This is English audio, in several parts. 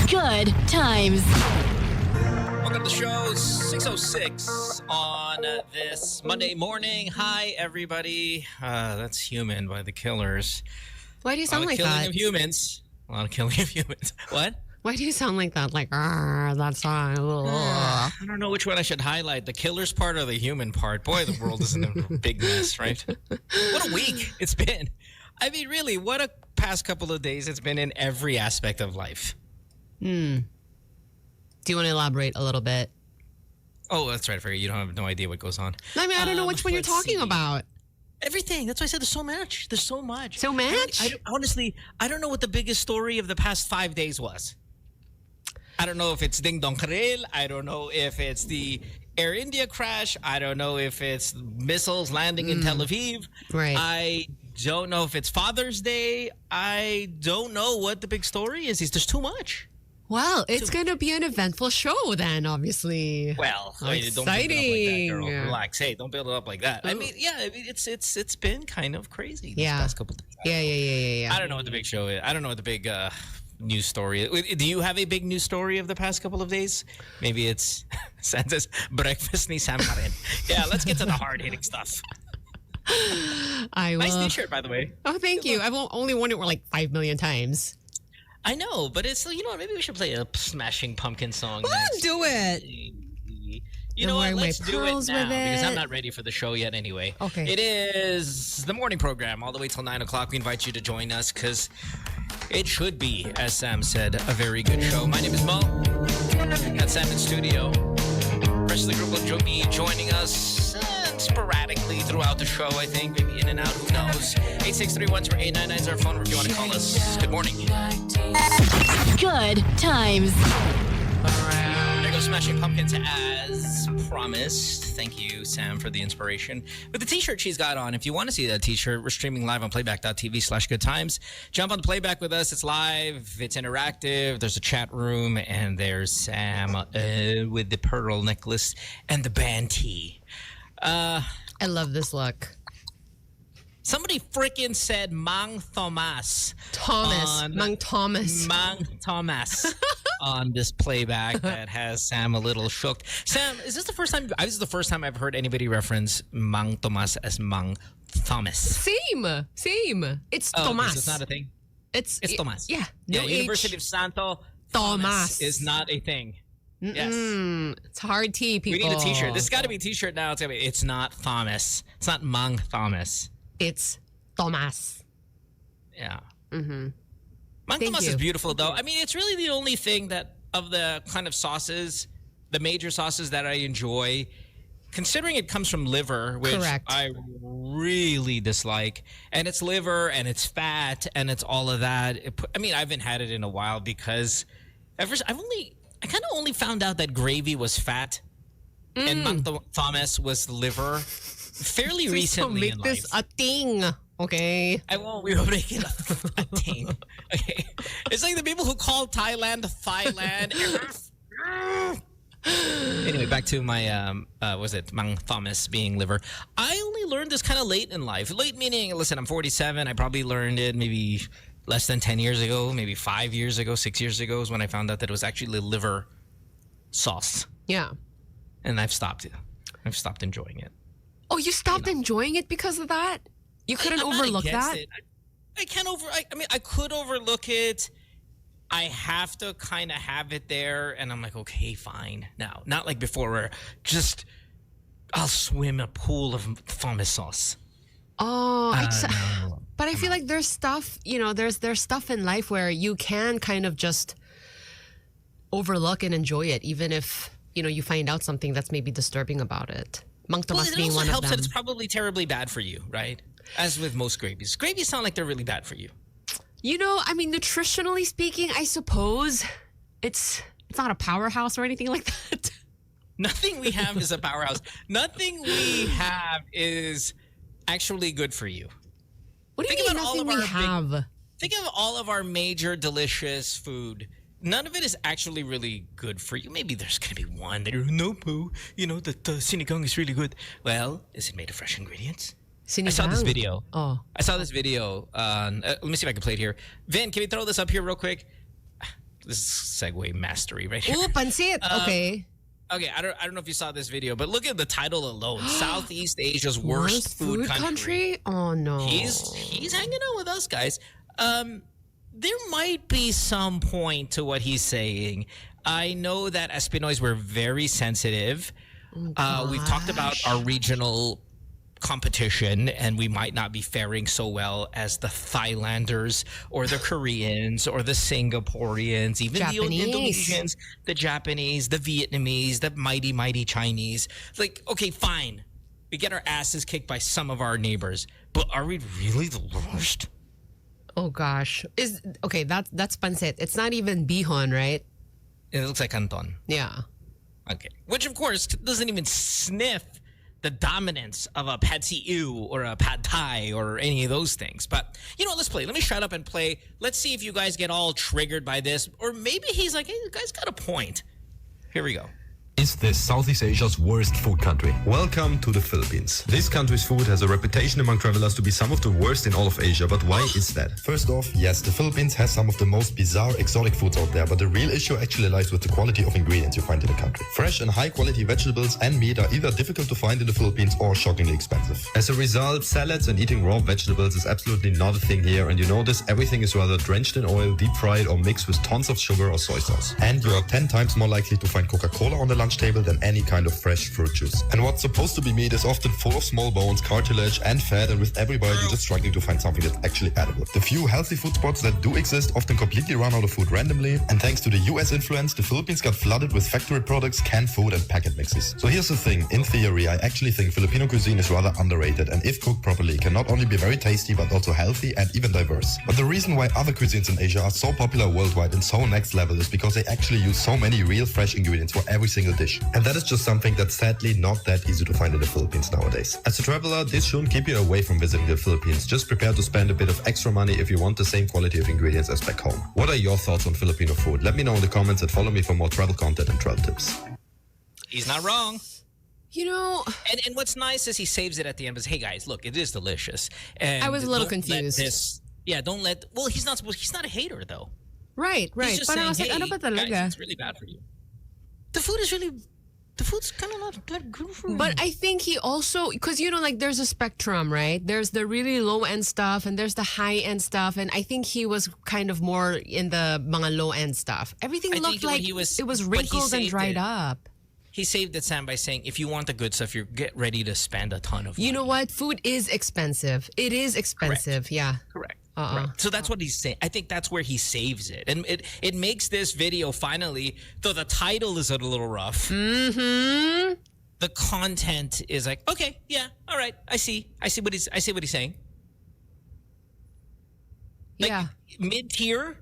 Good times. Welcome to the show 6:06 on this Monday morning. Hi, everybody. That's Human by the Killers. Why do you sound like killing that? of humans. A lot of killing of humans. What? Why do you sound like that? Like, that song. I don't know which one I should highlight. The Killers part or the human part. Boy, the world is in a big mess, right? What a week it's been. I mean, really, what a past couple of days it's been in every aspect of life. Do you want to elaborate a little bit? Oh, that's right. I forget. You don't have no idea what goes on. I mean, I don't know which one you're let's talking see. about. Everything. That's why I said there's so much. There's so much. So much? Honestly, I don't know what the biggest story of the past 5 days was. I don't know if it's Ding Dong Karylle. I don't know if it's the Air India crash. I don't know if it's missiles landing in Tel Aviv. Right. I don't know if it's Father's Day. I don't know what the big story is. There's too much. Well, it's going to be an eventful show then, obviously. Well, How don't build it up like that, girl. exciting. Relax. Hey, don't build it up like that. I mean, yeah, it's been kind of crazy this past couple of days. Yeah. I don't know what the big show is. I don't know what the big news story is. Do you have a big news story of the past couple of days? Maybe it's Santa's breakfast ni Sam pa rin. Yeah, let's get to the hard-hitting stuff. I will. Nice t-shirt, by the way. Oh, thank you. I've only worn it like 5 million times. I know, but it's, you know what, maybe we should play a Smashing Pumpkin song Let's next. do it. You I'm know what? wearing my Let's do it pearls now with because I'm it. not ready for the show yet anyway. Okay. It is the morning program all the way till 9 o'clock. We invite you to join us because it should be, as Sam said, a very good show. My name is Mo. Got Sam in studio. The rest of the group will be joining us sporadically throughout the show, I think. Maybe in and out, who knows. 863-12899 is our phone number if you want to call us. Good morning. Good times. There goes Smashing Pumpkins as promised. Thank you, Sam, for the inspiration. With the t-shirt she's got on, if you want to see that t-shirt, we're streaming live on playback.tv/goodtimes. Jump on the playback with us. It's live. It's interactive. There's a chat room. And there's Sam with the pearl necklace and the band tee. I love this look. Somebody freaking said Mang Thomas. Mang Thomas. Mang Thomas on this playback that has Sam a little shocked. Sam, is this the first time? This is the first time I've heard anybody reference Mang Thomas as Mang Thomas. Same. It's Oh, okay, Tomas. so it's not a thing. It's Thomas. Yeah. Yeah, No University H. of Santo Thomas. is not a thing. Yes. It's hard T, people. We need a t-shirt. This has got to be a t-shirt now. It's not Thomas. It's not Mang Thomas. It's Thomas. Yeah. Mm-hmm. Mang Thank Tomas you. is beautiful, though. I mean, it's really the only thing that, of the kind of sauces, the major sauces that I enjoy, considering it comes from liver, which Correct. I really dislike, and it's liver, and it's fat, and it's all of that. I mean, I haven't had it in a while because I kind of only found out that gravy was fat, and Mang Thomas was liver fairly Please recently don't in make life. this a thing, okay? I won't. We will make it a thing. Okay. It's like the people who call Thailand. Anyway, back to my was it Mang Thomas being liver? I only learned this kind of late in life. Late meaning, listen, I'm 47. I probably learned it maybe less than 10 years ago, maybe 5 years ago, 6 years ago is when I found out that it was actually liver sauce, Yeah. and I've stopped it. I've stopped enjoying it. Oh, you stopped enjoying it because of that? You couldn't I'm not overlook against that? it. I can't I mean, I could overlook it. I have to kind of have it there, and I'm like, okay, fine. Now, not like before, where just I'll swim in a pool of Thomas sauce. Oh, No. but I feel like there's stuff, there's stuff in life where you can kind of just overlook and enjoy it, even if, you find out something that's maybe disturbing about it. Mang Tomas Well, it being also one of helps them. that it's probably terribly bad for you, right? As with most gravies. Gravies sound like they're really bad for you. I mean, nutritionally speaking, I suppose it's not a powerhouse or anything like that. Nothing we have is a powerhouse. Nothing we have is actually good for you. What do you Think mean about all nothing of we our big- have? Think of all of our major delicious food. None of it is actually really good for you. Maybe there's going to be one that, no, Poo, the sinigang is really good. Well, is it made of fresh ingredients? I saw this Sinigang. video. Oh. I saw this video. Let me see if I can play it here. Vin, can we throw this up here real quick? This is segue mastery right here. Ooh, pansit. Okay. Okay, I don't know if you saw this video, but look at the title alone. Southeast Asia's worst food country. Oh no. He's hanging out with us guys. There might be some point to what he's saying. I know that as Pinoys we're very sensitive. We've talked about our regional competition, and we might not be faring so well as the Thailanders or the Koreans or the Singaporeans, even Japanese. the Indonesians, the Japanese, the Vietnamese, the mighty Chinese. Like, okay, fine. We get our asses kicked by some of our neighbors, but are we really the worst? Oh gosh. That's pansit. It's not even bihon, right? It looks like canton. Yeah. Okay. Which, of course, doesn't even sniff the dominance of a pad see ew or a pad thai or any of those things. But, you know, let's play. Let me shut up and play. Let's see if you guys get all triggered by this. Or maybe he's like, hey, the guy's got a point. Here we go. Is this Southeast Asia's worst food country? Welcome to the Philippines. This country's food has a reputation among travelers to be some of the worst in all of Asia, but why is that? First off, yes, the Philippines has some of the most bizarre exotic foods out there, but the real issue actually lies with the quality of ingredients you find in the country. Fresh and high quality vegetables and meat are either difficult to find in the Philippines or shockingly expensive. As a result, salads and eating raw vegetables is absolutely not a thing here, and you notice everything is rather drenched in oil, deep fried, or mixed with tons of sugar or soy sauce. And you are 10 times more likely to find Coca-Cola on the lunch table than any kind of fresh fruit juice. And what's supposed to be meat is often full of small bones, cartilage, and fat, and with every bite you're just struggling to find something that's actually edible. The few healthy food spots that do exist often completely run out of food randomly, and thanks to the US influence, the Philippines got flooded with factory products, canned food, and packet mixes. So here's the thing, in theory, I actually think Filipino cuisine is rather underrated, and if cooked properly, can not only be very tasty, but also healthy and even diverse. But the reason why other cuisines in Asia are so popular worldwide and so next level is because they actually use so many real fresh ingredients for every single dish. And that is just something that's sadly not that easy to find in the Philippines nowadays. As a traveler, this shouldn't keep you away from visiting the Philippines. Just prepare to spend a bit of extra money if you want the same quality of ingredients as back home. What are your thoughts on Filipino food? Let me know in the comments and follow me for more travel content and travel tips. He's not wrong. You know, And what's nice is he saves it at the end. But hey, guys, look, it is delicious. And I was a little don't let confused. don't let. Well, he's not supposed. He's not a hater though. right. He's just But I saying, was like, hey, ano ba guys, talaga? it's really bad for you. The food's kind of not good for you. But I think he also, because, you know, like there's a spectrum, right? There's the really low end stuff and there's the high end stuff. And I think he was kind of more in the mga low end stuff. Everything I looked think like it was wrinkled and dried up. He saved it, Sam, by saying, if you want the good stuff, you get ready to spend a ton of money. You know what? Food is expensive. It is expensive. Yeah. Correct. Right. So that's what he's saying. I think that's where he saves it. And it makes this video finally, though the title is a little rough. Mm-hmm. The content is like, okay, yeah, all right, I see what he's saying. Like, Yeah. mid-tier,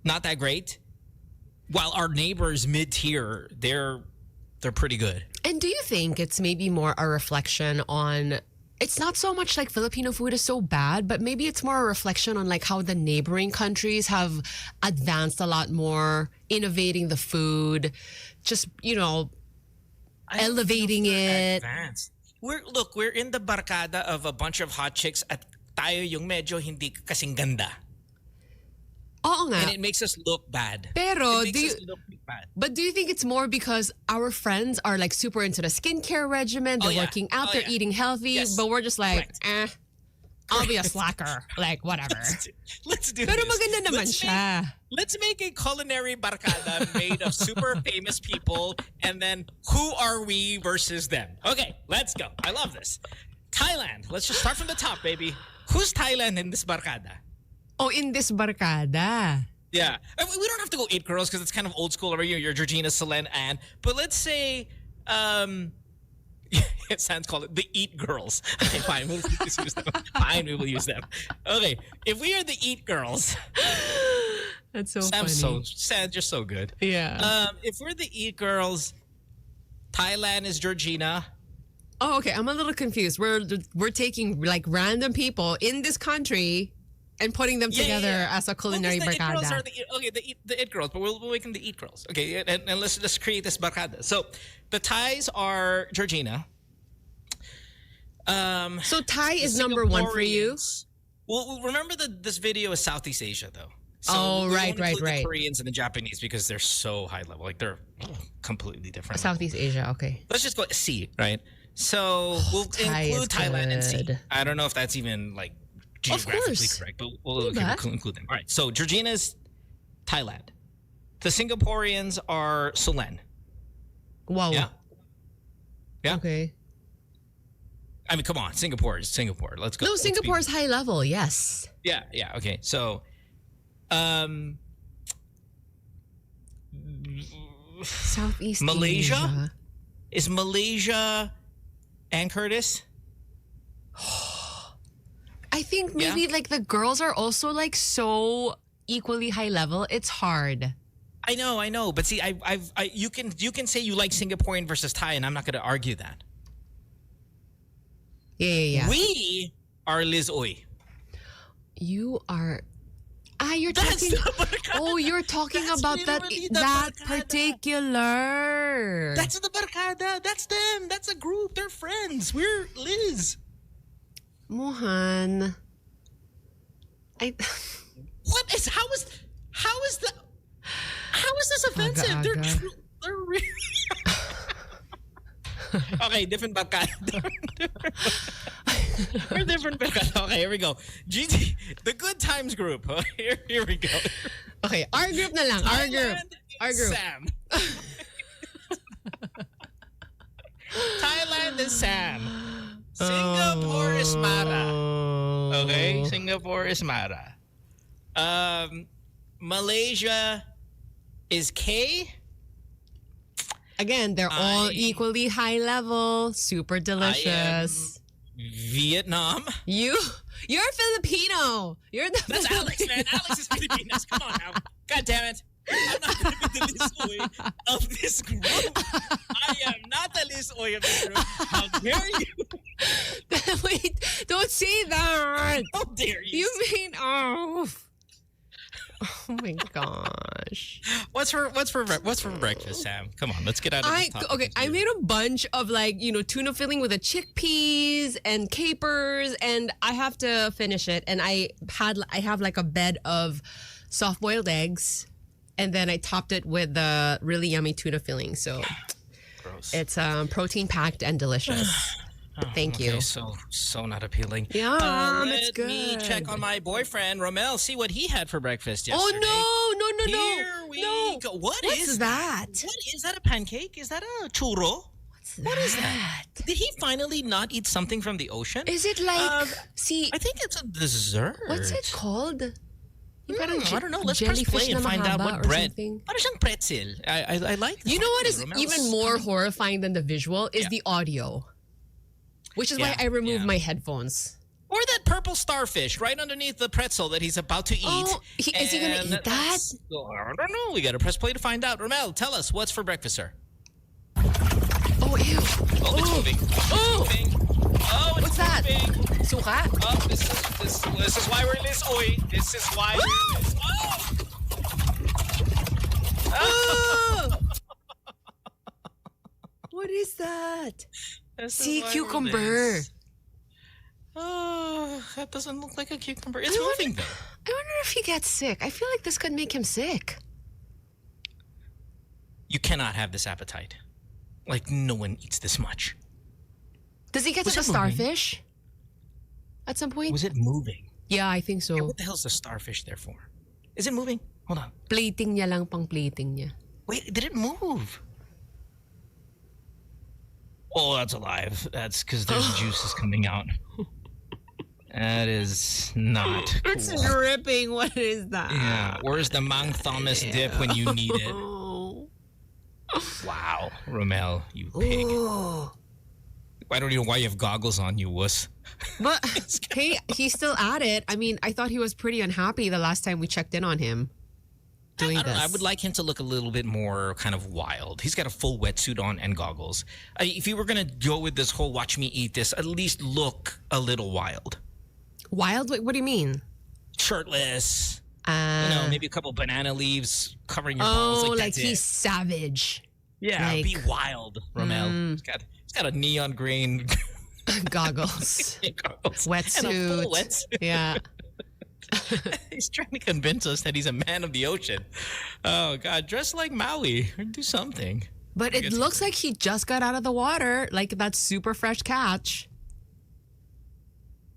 not that great. While our neighbors mid-tier, they're pretty good. And do you think it's maybe more a reflection on, it's not so much like Filipino food is so bad, but maybe it's more a reflection on like how the neighboring countries have advanced a lot more, innovating the food, just, you know, elevating it. Advanced. We're in the barkada of a bunch of hot chicks at tayo yung medyo hindi kasing ganda. Oo nga. And it makes us look bad. Pero it makes us look bad. But do you think it's more because our friends are like super into the skincare regimen, they're working out, they're eating healthy, Yes. but we're just like, Correct. I'll be a slacker. Like, whatever. Let's do Pero this. maganda naman siya. Let's make a culinary barkada made of super famous people, and then who are we versus them? Okay, let's go. I love this. Thailand. Let's just start from the top, baby. Who's Thailand in this barkada? Oh, in this barkada. Yeah. I mean, we don't have to go 8 girls because it's kind of old school over here. You're Georgina, Selene, Anne. But let's say, it sounds called it the Eat Girls. Okay, fine. We'll just use them. Fine, we will use them. Okay. If we are the Eat Girls. That's so Sam's funny. Sam's just so good. Yeah. If we're the Eat Girls, Thailand is Georgina. Oh, okay. I'm a little confused. We're taking like random people in this country and putting them together as a culinary the It Girls barkada. are the It Girls, but we'll make them the Eat Girls. Okay, and let's create this barkada. So the Thais are Georgina. So Thai is number one for you? Well, remember that this video is Southeast Asia, though. Oh, we right, won't include right. The Koreans and the Japanese because they're so high level. Like they're completely different. Southeast Asia, okay. Let's just go C, right? So we'll Thai is include Thailand and C. good. I don't know if that's even like geographically course. correct, but we'll that. include them. All right. So Georgina's Thailand. The Singaporeans are Solen. Wow. Yeah. Yeah. Okay. I mean, come on, Singapore is Singapore. Let's go. No, Let's be- Singapore is high level, yes. Yeah. Okay. So, Southeast Malaysia? Asia. is Malaysia Ann Curtis? I think maybe like the girls are also like so equally high level. It's hard. I know, but see, you can say you like Singaporean versus Thai, and I'm not going to argue that. Yeah. We are Liz Oy. You are. You're That's talking. the barkada. Oh, you're talking That's about that literally the that barkada. particular. That's the barkada. That's them. That's a group. They're friends. We're Liz. Mohan. What is? How is this offensive? Aga. They're really. Okay, different barkada. We're different barkada. Okay, here we go. GT, the Good Times group. Here we go. Okay, our group na lang. Our group. Our group. Sam. Thailand is Sam. Singapore is Mara. Okay, Singapore is Mara. Malaysia is K. Again, they're all equally high level, super delicious. Vietnam. You're Filipino. You're the That's Alex, man. Alex is Filipinas. Come on now. God damn it. I'm not going to be the Liz Oy of this group. I am not the Liz Oy of this group. How dare you? Wait, don't say that. How dare you? You mean Oh my gosh. What's for breakfast, Sam? Come on, let's get out of this topic. Okay, I made a bunch of tuna filling with the chickpeas and capers, and I have to finish it. And I have like a bed of soft boiled eggs, and then I topped it with the really yummy tuna filling. So Gross. it's protein packed and delicious. Thank you. So not appealing. Yum, it's Let me good. check on my boyfriend, Romel, see what he had for breakfast yesterday. Oh no. Here we go. What's is that? What is that? A pancake? Is that a churro? What is that? Did he finally not eat something from the ocean? Is it like I think it's a dessert. what's it called? You got a I don't know. Let's press jellyfish play and na find out mahaba what or bread. something? Parang siyang pretzel. I like. You know what is Romel's even more horrifying than the visual is the audio, which is why I removed my headphones. Or that purple starfish right underneath the pretzel that he's about to eat. Oh, is he gonna eat that? I don't know. We got to press play to find out. Romel, tell us what's for breakfast, sir. Oh, ew. Oh, it's moving. Oh, it's moving. Oh, it's What's that? moving. Suka? Oh, this is why we're Liz Oy. This is why we're Liz. Oh! What is that? Sea cucumber. Oh, that doesn't look like a cucumber. It's moving though. I wonder if he gets sick. I feel like this could make him sick. You cannot have this appetite. Like, no one eats this much. Does he get Was to the it moving? starfish at some point? Was it moving? Yeah, I think so. What the hell's the starfish there for? Is it moving? Hold on. Plating niya lang, pang plating niya. Wait, did it move? Oh, that's alive. That's because there's juices coming out. That is not cool. It's dripping. What is that? Yeah. Where's the Mang Thomas dip when you need it? Oh. Wow. Romel, you pig. Oh. I don't even know why you have goggles on, you wuss. But hey, he's still at it. I mean, I thought he was pretty unhappy the last time we checked in on him doing I don't this. know. I would like him to look a little bit more kind of wild. He's got a full wetsuit on and goggles. If you were going to go with this whole watch me eat this, at least look a little wild. Wild? What do you mean? Shirtless. Maybe a couple banana leaves covering your balls. Like That's he's it. savage. Yeah, like- be wild, Romel. He's got a neon green Goggles. goggles. Wetsuit. And a full wetsuit. Yeah. He's trying to convince us that he's a man of the ocean. Oh, God. Dress like Maui or do something. But it looks like he just got out of the water, like that super fresh catch.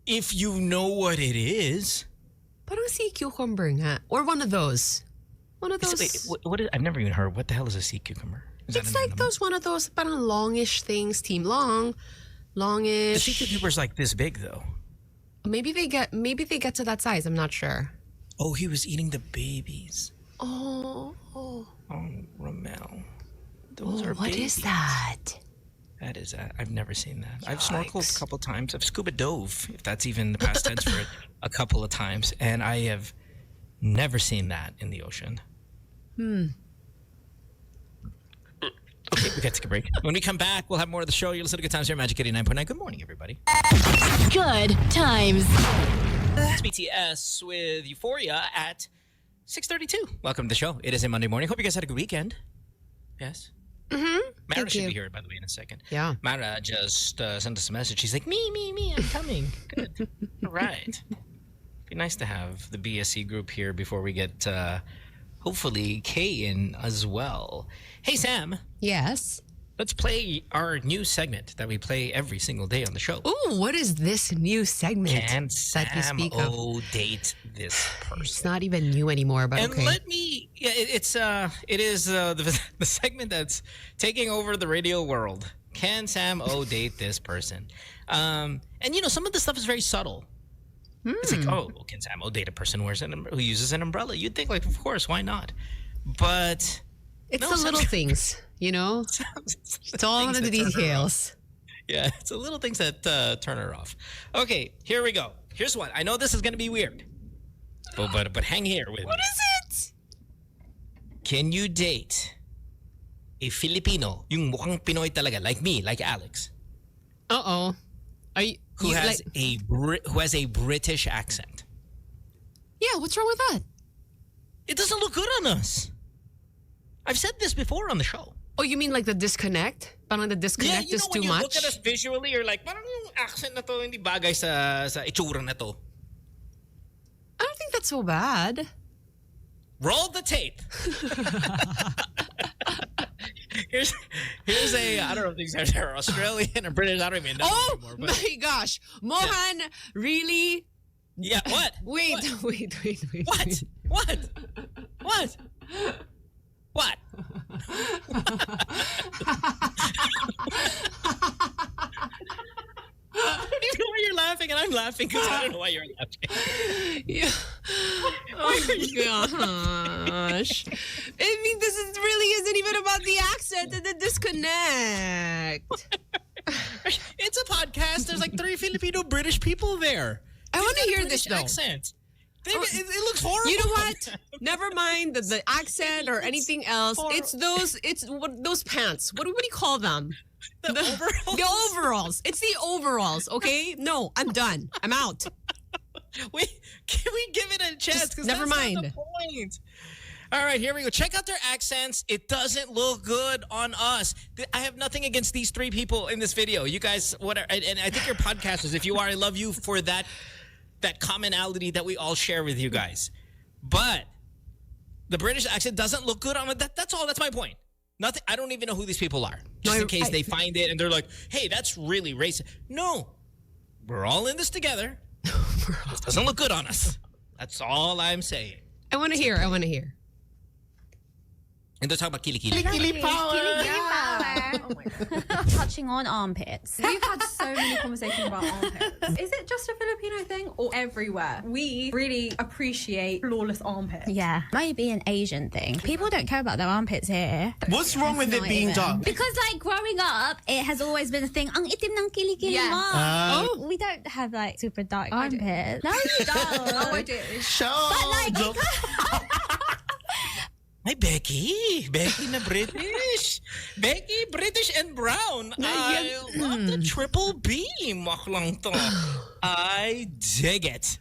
If you know what it is. Parang sea cucumber nga. Or one of those. One of those. Wait, what is, I've never even heard. What the hell is a sea cucumber? It's like one of those parang longish things, team long. Longish. The sea cucumber's like this big, though. Maybe they get to that size. I'm not sure. Oh, he was eating the babies. Oh, Ramel. Those are what babies. is that? That is, I've never seen that. I've snorkeled a couple times. I've scuba dove, if that's even the past tense for it, a couple of times. And I have never seen that in the ocean. Okay, we got to take a break. When we come back, we'll have more of the show. You're listening to Good Times here, Magic 89.9. Good morning, everybody. Good times. It's BTS with Euphoria at 6:32. Welcome to the show. It is a Monday morning. Hope you guys had a good weekend. Yes? Mm-hmm. Mara should be here, by the way, in a second. Yeah. Mara just sent us a message. She's like, me, I'm coming. Good. All right. Be nice to have the BSC group here before we get, hopefully, Kay in as well. Hey, Sam. Yes. Let's play our new segment that we play every single day on the show. Ooh, what is this new segment Can that you Sam speak of? date this person? It's not even new anymore, but And okay. let me, yeah, it is the segment that's taking over the radio world. Can Sam O date this person? And you know, some of the stuff is very subtle. It's like, oh, can Sam O date a person who uses an umbrella? You'd think, like, of course, why not? But it's no, the little things, you know? It's all in the details. Yeah, it's the little things that turn her off. Okay, here we go. Here's one. I know this is going to be weird. But hang here with me. What is it? Can you date a Filipino, yung mukhang Pinoy talaga, like me, like Alex, Uh-oh. Are you who has like, a British accent? Yeah, what's wrong with that? It doesn't look good on us. I've said this before on the show. Oh, you mean like the disconnect? Parang the disconnect is too when you much? look at us visually, you're like, parang yung accent na to hindi bagay sa itsura na to. I don't think that's so bad. Roll the tape. here's a, I don't know if these guys are Australian or British. I don't even know anymore. But My gosh. Mohan, really? yeah, what? Wait. What? What? What? I don't even know why you're laughing, and I'm laughing because I don't know why you're laughing. Yeah. Oh gosh. I mean, really isn't even about the accent and the disconnect. It's a podcast. There's like 3 Filipino British people there. I want to hear British this though. accent. It looks horrible. You know what? Never mind the accent or anything else. It's those pants. What do you call them? The overalls? The overalls. It's the overalls, okay? No, I'm done. I'm out. Wait, can we give it a chance? Just never mind. Not the point. All right, here we go. Check out their accents. It doesn't look good on us. I have nothing against these 3 people in this video. You guys, whatever, and I think you're podcasters. If you are, I love you for that commonality that we all share with you guys. But the British accent doesn't look good on it. That's all. That's my point. Nothing. I don't even know who these people are. Just in case they find it and they're like, hey, that's really racist. No. We're all in this together. It doesn't look good on us. That's all I'm saying. I want to hear. And they're talking about kilikili. Kilikili power. Oh my God. Touching on armpits. We've had so many conversations about armpits. Is it just a Filipino thing or everywhere? We really appreciate flawless armpits. Yeah, might be an Asian thing. People don't care about their armpits here. What's wrong with it being dark? Because like growing up, it has always been a thing. Ang itim ng kilikili mo. We don't have like super dark armpits. No, you don't. Oh, I do. Show. But like, Hi, Becky na British. Becky, British and brown. I love the triple B. Maklang to. I dig it.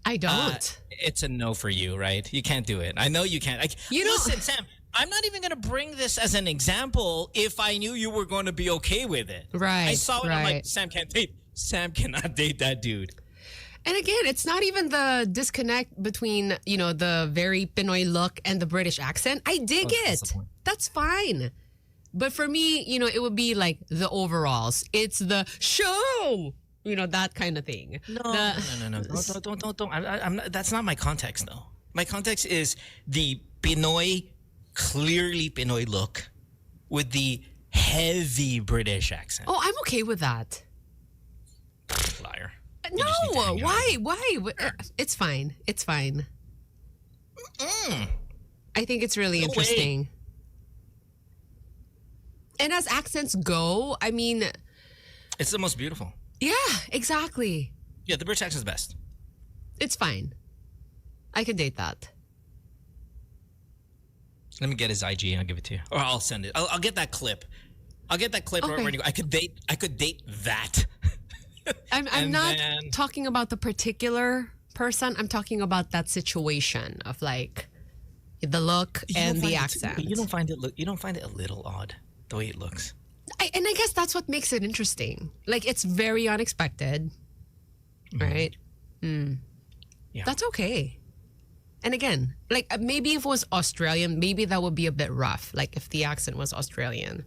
I don't. It's a no for you, right? You can't do it. I know you can't. Listen, Sam, I'm not even going to bring this as an example if I knew you were going to be okay with it. Right, I saw it. I'm right. like, Sam can't date. Sam cannot date that dude. And again, it's not even the disconnect between, you know, the very Pinoy look and the British accent. I dig it. That's fine. But for me, you know, it would be like the overalls. It's the show, you know, that kind of thing. No. Don't. I'm not, that's not my context, though. My context is the Pinoy, clearly Pinoy look with the heavy British accent. Oh, I'm okay with that. Liar. No, why? It's fine. It's fine. I think it's really interesting. And as accents go, I mean... It's the most beautiful. Yeah, exactly. Yeah, the British accent is best. It's fine. I can date that. Let me get his IG and I'll give it to you. Or I'll send it. I'll get that clip. I'll get that clip. Okay. I could date that. I'm not talking about the particular person. I'm talking about that situation of like the look and the accent. You don't find it a little odd the way it looks. And I guess that's what makes it interesting. Like it's very unexpected, right? Yeah. That's okay. And again, like maybe if it was Australian, maybe that would be a bit rough. Like if the accent was Australian.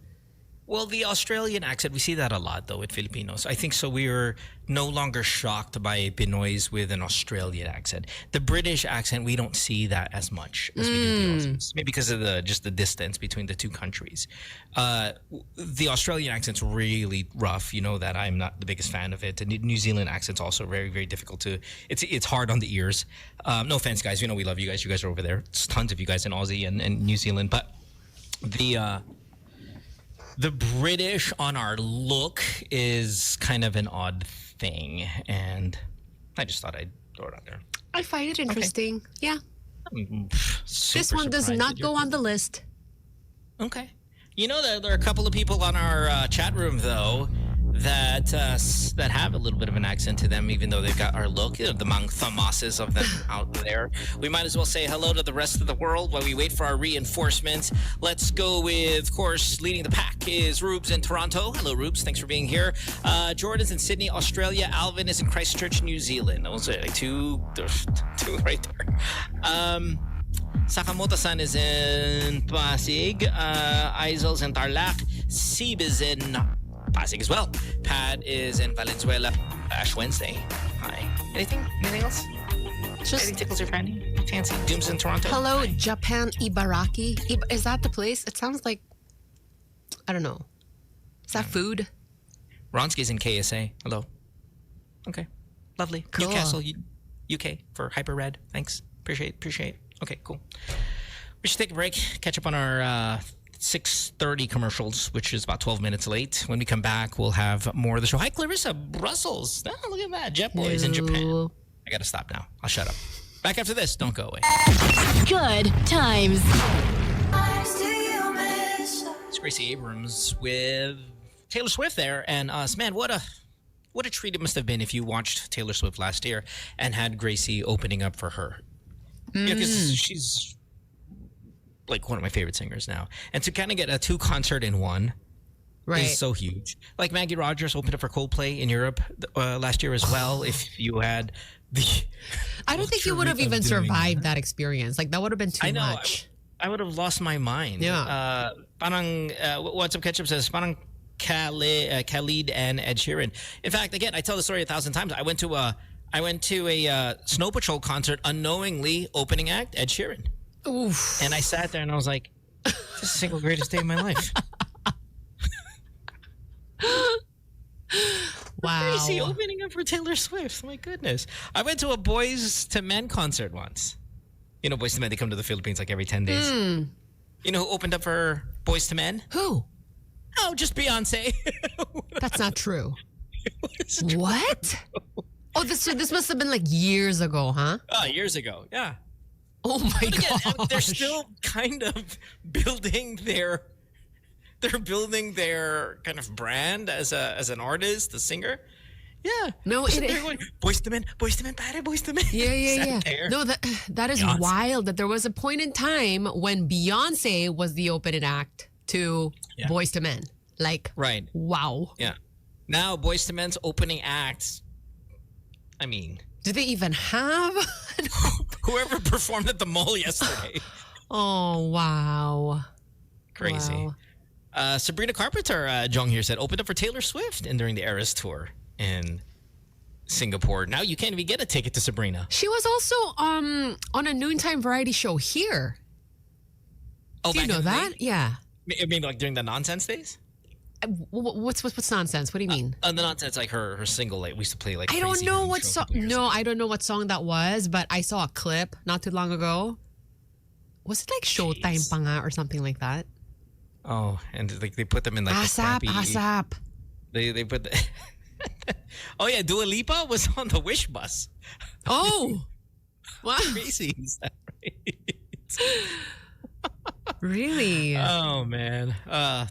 Well, the Australian accent, we see that a lot, though, with Filipinos. I think so we're no longer shocked by Pinoys with an Australian accent. The British accent, we don't see that as much as we do the Aussies. Maybe because of just the distance between the two countries. The Australian accent's really rough. You know that I'm not the biggest fan of it. The New Zealand accent's also very, very difficult to... It's hard on the ears. No offense, guys. You know we love you guys. You guys are over there. It's tons of you guys in Aussie and New Zealand. But the British on our look is kind of an odd thing, and I just thought I'd throw it out there. I find it interesting. Okay. Yeah. This one does not go on the list. Okay. You know that there are a couple of people on our chat room, though, that have a little bit of an accent to them, even though they've got our look. You know, the Mang Thomoses of them out there. We might as well say hello to the rest of the world while we wait for our reinforcements. Let's go with, of course, leading the pack is Rubes in Toronto. Hello, Rubes. Thanks for being here. Jordan's in Sydney, Australia. Alvin is in Christchurch, New Zealand. Those are like two right there. Sakamoto-san is in Pasig. Aizel's in Tarlac. Sib is in Pasig as well. Pat is in Valenzuela. Ash Wednesday. Hi. Anything else? Anything tickles your fancy? Doom's in Toronto. Hello, Hi. Japan Ibaraki. Is that the place? It sounds like, I don't know. Is that food? Ronski's in KSA. Hello. Okay. Lovely. Cool. Newcastle, UK for Hyper Red. Thanks. Appreciate. Okay, cool. We should take a break. Catch up on our 6:30 commercials, which is about 12 minutes late. When we come back, we'll have more of the show. Hi, Clarissa, Brussels. Oh, look at that. Jet Boys in Japan. I got to stop now. I'll shut up. Back after this. Don't go away. Good times. It's Gracie Abrams with Taylor Swift there. And man, what a treat it must have been if you watched Taylor Swift last year and had Gracie opening up for her. Yeah, because she's like one of my favorite singers now. And to kind of get a 2 concert in one is so huge. Like Maggie Rogers opened up for Coldplay in Europe last year as well. If you had the... I don't think you would have even survived that experience. Like that would have been too much. I would have lost my mind. Yeah. What's Up Ketchup says, parang Khalid and Ed Sheeran. In fact, again, I tell the story 1,000 times. I went to a Snow Patrol concert unknowingly, opening act, Ed Sheeran. Oof. And I sat there and I was like, this is the single greatest day of my life. Wow. Crazy opening up for Taylor Swift. My goodness. I went to a Boys to Men concert once. You know, Boys to Men, they come to the Philippines like every 10 days. You know who opened up for Boys to Men? Who? Oh, just Beyonce. That's not true. What? Oh, this must have been like years ago, huh? Years ago, yeah. Oh my god! They're still kind of building their kind of brand as an artist, a singer. Yeah. No, Boys to Men, pare, Boys to Men. Yeah. There. No, that is Beyonce. wild. That there was a point in time when Beyonce was the opening act to Boys to Men. Like, right. Wow. Yeah. Now Boys to Men's opening acts. I mean, Do they even have? Whoever performed at the mall yesterday. Oh, wow. Crazy. Wow. Sabrina Carpenter, Jong here said, opened up for Taylor Swift and during the Eras tour in Singapore. Now you can't even get a ticket to Sabrina. She was also on a noontime variety show here. Oh, do you know that? Yeah. I mean, like during the Nonsense days? What's nonsense? What do you mean? The Nonsense, like her single, like we used to play like. I don't Crazy know Rhythm what Show a song. couple years No, ago. I don't know what song that was, but I saw a clip not too long ago. Was it like Showtime pa nga or something like that? Oh, and like they put them in like ASAP, the crappy. ASAP. They put the. Oh yeah, Dua Lipa was on the Wish bus. Oh, wow! Crazy, is that right? Really? Oh man,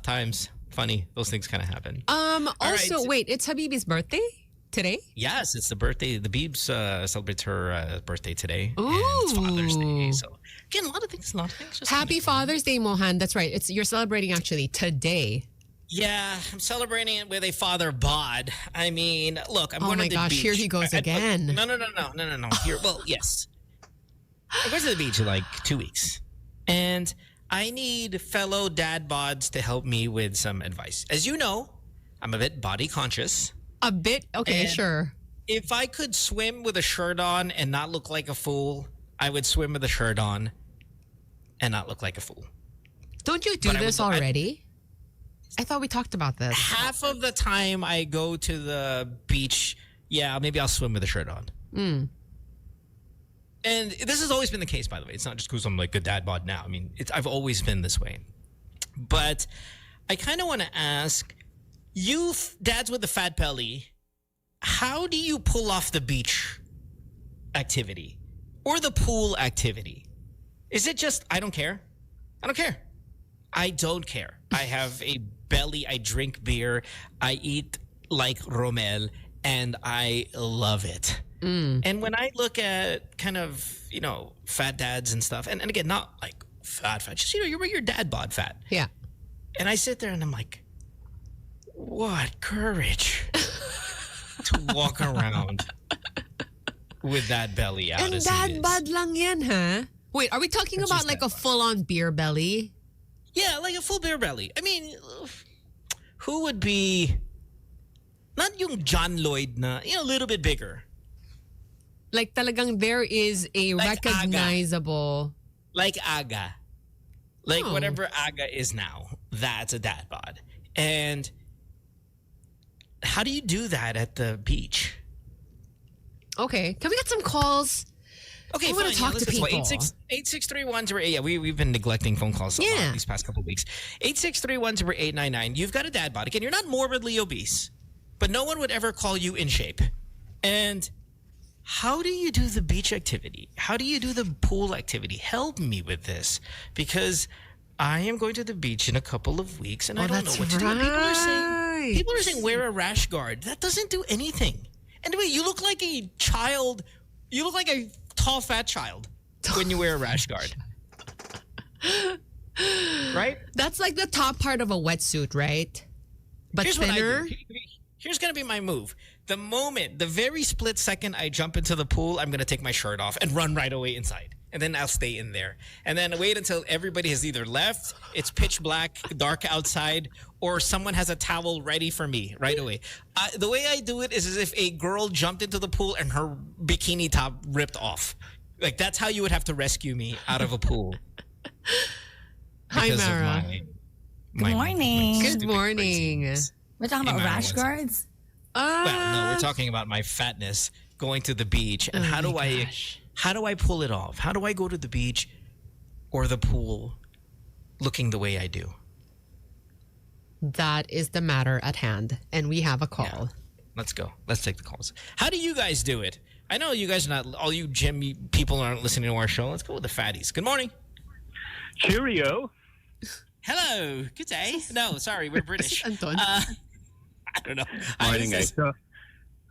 times funny. Those things kind of happen. Also, right. wait, it's Habibi's birthday today. Yes, it's the birthday. The Biebs celebrates her birthday today. Ooh. And it's Father's Day. So again, a lot of things. Just Happy Father's Day, Mohan. That's right. You're celebrating actually today. Yeah, I'm celebrating it with a father bod. I mean, look, I'm Oh going my to the gosh, beach. here he goes again. No. Here, well, yes. I'm going to the beach in like 2 weeks. And I need fellow dad bods to help me with some advice. As you know, I'm a bit body conscious. A bit? Okay, And sure. If I could swim with a shirt on and not look like a fool, I would swim with a shirt on and not look like a fool. Don't you do But this already? I thought we talked about this. Half of the time I go to the beach, yeah, maybe I'll swim with a shirt on. Mm. And this has always been the case, by the way. It's not just because I'm like a dad bod now. I mean, I've always been this way. But I kind of want to ask, you dads with the fat belly, how do you pull off the beach activity or the pool activity? Is it just, I don't care? I don't care. I don't care. I have a belly. I drink beer. I eat like Romel, and I love it. And when I look at kind of, fat dads and stuff, and again, not like fat, just, you're your dad bod fat. Yeah. And I sit there and I'm like, what courage to walk around with that belly out And as dad it is. bod lang yan, huh? Wait, are we talking That's about just like dad a bod. full-on beer belly? Yeah, like a full beer belly. I mean, who would be, not yung John Lloyd na, a little bit bigger. Like talagang there is a Like recognizable... Like Aga. Like Oh. whatever Aga is now, that's a dad bod. And how do you do that at the beach? Okay, can we get some calls? Okay, I wanna fine. talk to people. 863108. Yeah, we've been neglecting phone calls a lot Yeah. these past couple of weeks. 86310899. You've got a dad bod. Again, you're not morbidly obese, but no one would ever call you in shape. And how do you do the beach activity? How do you do the pool activity? Help me with this, because I am going to the beach in a couple of weeks and I don't know that's what to do. right. People are saying wear a rash guard. That doesn't do anything. Anyway, you look like a child. You look like a tall, fat child when you wear a rash guard. Right? That's like the top part of a wetsuit, right? But Here's what I thinner? do. Here's going to be my move. The very split second I jump into the pool, I'm going to take my shirt off and run right away inside. And then I'll stay in there. And then wait until everybody has either left, it's pitch black, dark outside, or someone has a towel ready for me right away. The way I do it is as if a girl jumped into the pool and her bikini top ripped off. Like, that's how you would have to rescue me out of a pool. Hi, Because of Mara. my morning. Good stupid morning. craziness. We're talking Hey, about Mara, rash what's up? guards. Well, no, we're talking about my fatness, going to the beach, and Oh how do my gosh. how do I pull it off? How do I go to the beach or the pool looking the way I do? That is the matter at hand. And we have a call. Yeah. Let's go. Let's take the calls. How do you guys do it? I know you guys are not, all you gym people aren't listening to our show. Let's go with the fatties. Good morning. Cheerio. Hello. Good day. No, sorry, we're British. Anton. I don't know. Morning, guys. So,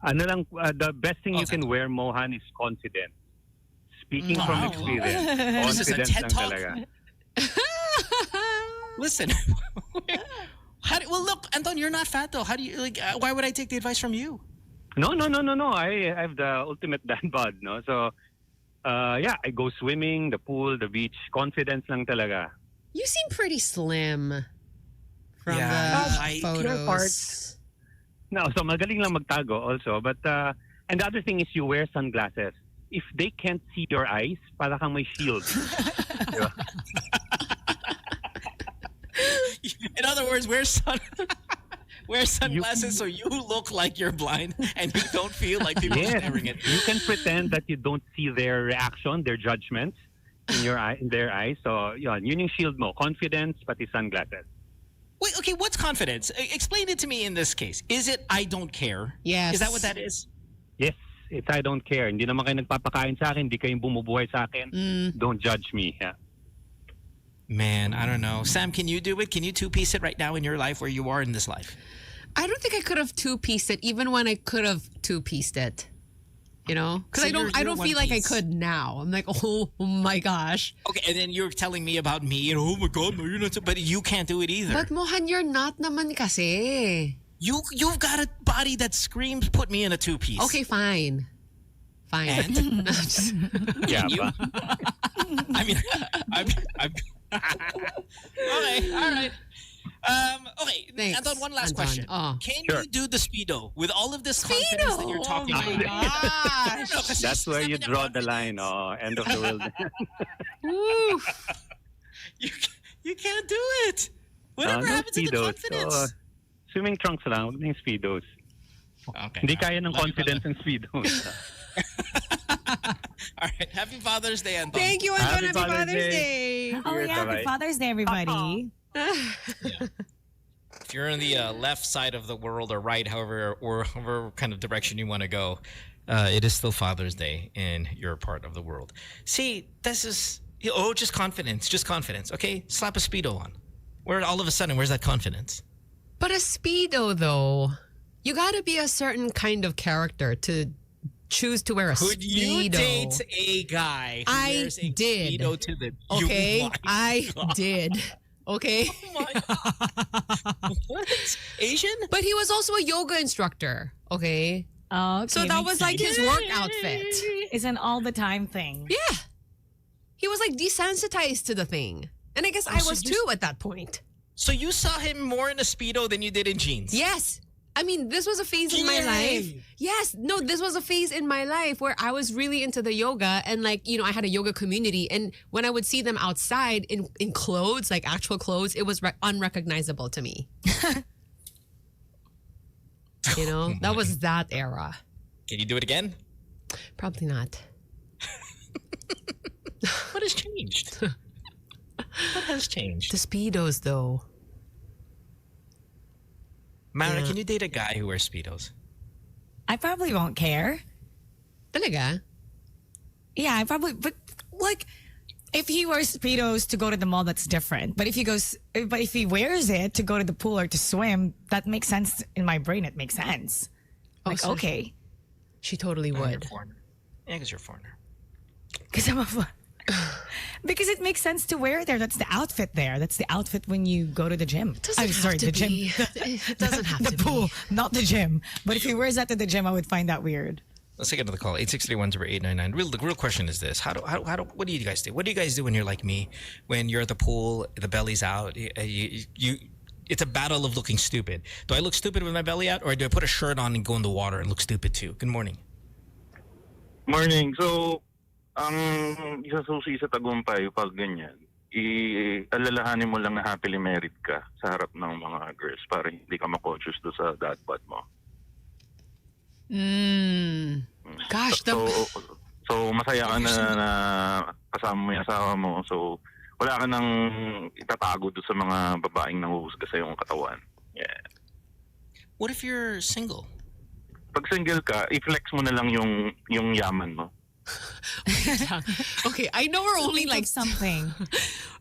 the best thing you Okay. can wear, Mohan, is confidence. Speaking from Wow. experience. This is a Confidence TED lang Talk. talaga. Listen. Well, look, Anton, you're not fat though. How do you why would I take the advice from you? No. I have the ultimate dad bod, no? So, yeah, I go swimming, the pool, the beach. Confidence lang talaga. You seem pretty slim from Yeah, the photos. No, so magaling lang magtago also. But, and the other thing is you wear sunglasses. If they can't see your eyes, para kang may shield. Diba? In other words, wear sunglasses so you look like you're blind and you don't feel like people are staring at you. You can pretend that you don't see their reaction, their judgments in their eyes. So, yun yung shield mo. Confidence, pati sunglasses. Wait, okay, what's confidence? Explain it to me in this case. Is it I don't care? Yes. Is that what that is? Yes, it's I don't care. Hindi naman kayo nagpapakain sa akin, hindi kayong bumubuhay sa akin. Don't judge me. Yeah. Man, I don't know. Sam, can you do it? Can you two-piece it right now in your life where you are in this life? I don't think I could have two-pieced it, even when I could have two-pieced it. You know, because So I don't feel like I one-piece. could now. I'm like, oh my gosh. Okay, and then you're telling me about me, and oh my God, no, you're not. But you can't do it either. But Mohan, you're not naman kasi. You've got a body that screams, put me in a two-piece. Okay, fine. Fine. And? Yeah, You? I mean, I'm okay, all right. Okay, Thanks, Anton, one last Anton. question. Oh. Can Sure. you do the Speedo with all of this confidence that you're talking Oh my about? gosh. That's where you draw the line. Oh, end of the world. Woo. You can't do it. Whatever No happens to the speedos. confidence? Oh, swimming trunks lang, huwag na yung speedos. Okay. Hindi kaya ng Love you, confidence in speedos. All right. Happy Father's Day, Anton. Thank you, Anton. Happy Happy Father's Father's Day. Day. Oh, yeah. Bye-bye. Happy Father's Day, everybody. If you're in the left side of the world or right, however kind of direction you want to go, it is still Father's Day in your part of the world. See, this is just confidence, Okay, slap a Speedo on. Where all of a sudden, where's that confidence? But a Speedo, though, you got to be a certain kind of character to choose to wear a Could you Speedo. date a guy who I wears a did. Speedo to the Okay, You- my I God. did. Okay. Oh my God. What? Asian? But he was also a yoga instructor. Okay. Oh, okay, So that makes was like sense. his work outfit. It's an all the time thing. Yeah. He was like desensitized to the thing. And I guess I so was you- too at that point. So you saw him more in a Speedo than you did in jeans? Yes. I mean, this was a phase in my life. Yes. No, this was a phase in my life where I was really into the yoga and like, you know, I had a yoga community. And when I would see them outside in clothes, like actual clothes, it was unrecognizable to me. You know, that was that era. Can you do it again? Probably not. What has changed? What has changed? The Speedos, though. Mara, Yeah. can you date a guy who wears Speedos? I probably won't care. Talaga? Yeah, I probably, but like, if he wears Speedos to go to the mall, that's different. But if he wears it to go to the pool or to swim, that makes sense in my brain. It makes sense. Like, so okay. She totally You're would. a foreigner. Yeah, because you're a foreigner. Because because it makes sense to wear there. That's the outfit there. That's the outfit when you go to the gym. Doesn't have to the be. gym. It doesn't have The to pool, be. not the gym. But if he wears that to the gym, I would find that weird. Let's take another call. 863-10899. The real question is this: what do you guys do? What do you guys do when you're like me? When you're at the pool, the belly's out. It's a battle of looking stupid. Do I look stupid with my belly out, or do I put a shirt on and go in the water and look stupid too? Good morning. Morning. So, ang isa susi sa tagumpay pag ganyan, alalahanin mo lang na happily married ka sa harap ng mga girls para hindi ka ma-conscious do sa dad bod mo. Gosh, So masaya ka na kasama mo yung asawa mo. So, wala ka nang itatago do sa mga babaeng nanguhusga sa iyong katawan. Yeah. What if you're single? Pag single ka, i-flex mo na lang yung yaman mo. Okay, I know we're only like something.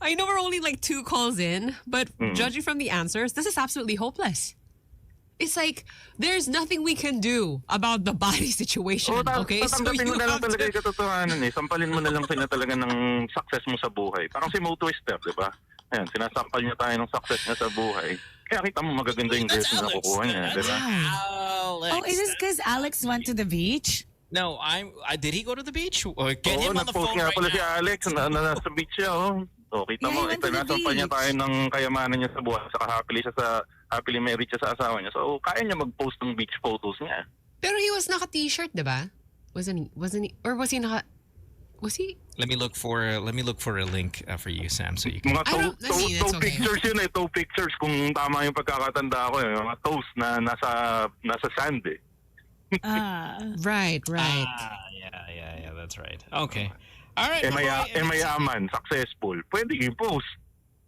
I know we're only like 2 calls in, but judging from the answers, this is absolutely hopeless. It's like there's nothing we can do about the body situation. Okay, so tatanggapin mo you na lang have talaga to. yung katotohanan eh. Sampalin mo na lang sila talaga ng success mo sa buhay. Parang si Mo Twister, di ba? Ayan, sinasampal niya tayo ng success niya sa buhay. Kaya kita mo magaganda yung girls na nakukuha niya, di ba? Alex. Oh, is this because Alex went to the beach? No, did he go to the beach? Or get him on the nag-post phone nga right pala si now. Alex na nasa beach siya, oh. So, kita Yeah, mo, he went to the itinasampan niya beach. tayo ng kayamanan niya sa buhay. Saka happily married siya sa asawa niya. So, kaya niya mag-post ng beach photos niya. Pero he was naka-t-shirt, diba? Wasn't he? Or was he naka... Was he? Let me look for a link for you, Sam, so you can. Mga toe okay. pictures yun eh. Toe pictures kung tama yung pagkakatanda ko eh. Mga toes na nasa sand eh. Right. Yeah, that's right. Okay. All right. Mayaman, successful. Pwede i-post.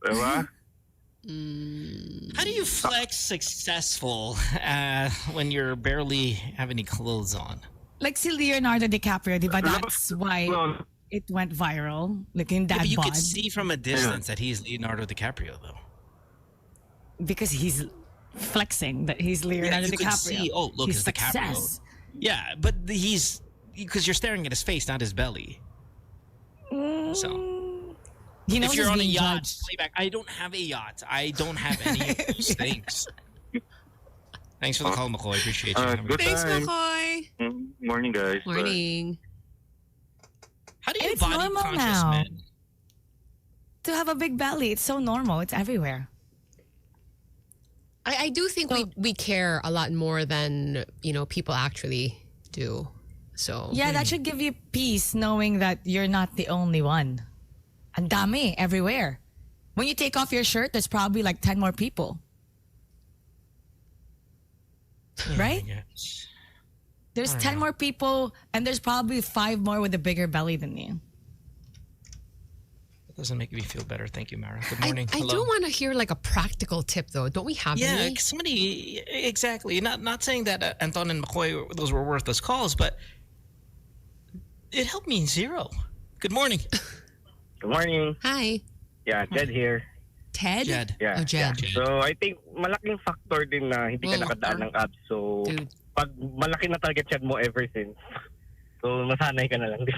Diba? How do you flex successful when you're barely have any clothes on? Like si Leonardo DiCaprio, di ba? That's why it went viral. Like in that But you bod. could see from a distance that he's Leonardo DiCaprio, though. Because he's flexing that he's Leonardo you DiCaprio. could see, oh, look, He's it's DiCaprio. success. Yeah, but because you're staring at his face, not his belly. So He knows if you're he's on a being yacht, judged. playback. I don't have a yacht. I don't have any of those things. Thanks for the call, McCoy. Appreciate you. Good Thanks, time. McCoy. Morning, guys. Morning. How do you It's body normal conscious now. men? To have a big belly, it's so normal. It's everywhere. I do think we care a lot more than, people actually do. So Yeah, that should give you peace knowing that you're not the only one. Ang dami everywhere. When you take off your shirt, there's probably like 10 more people. Right? Yes. There's 10 more people and there's probably 5 more with a bigger belly than you. That doesn't make me feel better. Thank you, Mara. Good I morning. do Hello. want to hear like a practical tip though. Don't we have Yeah, any? somebody exactly. Not saying that Anton and McCoy those were worthless calls, but it helped me zero. Good morning. Good morning. Hi. Yeah, Jed here. Ted? Jed. Yeah. Oh, Jed. Jed. So, I think malaking factor din na hindi ka Whoa. nakadaan ng abs. So, Dude. pag malaki na target shed mo ever since, so masanay ka na lang din.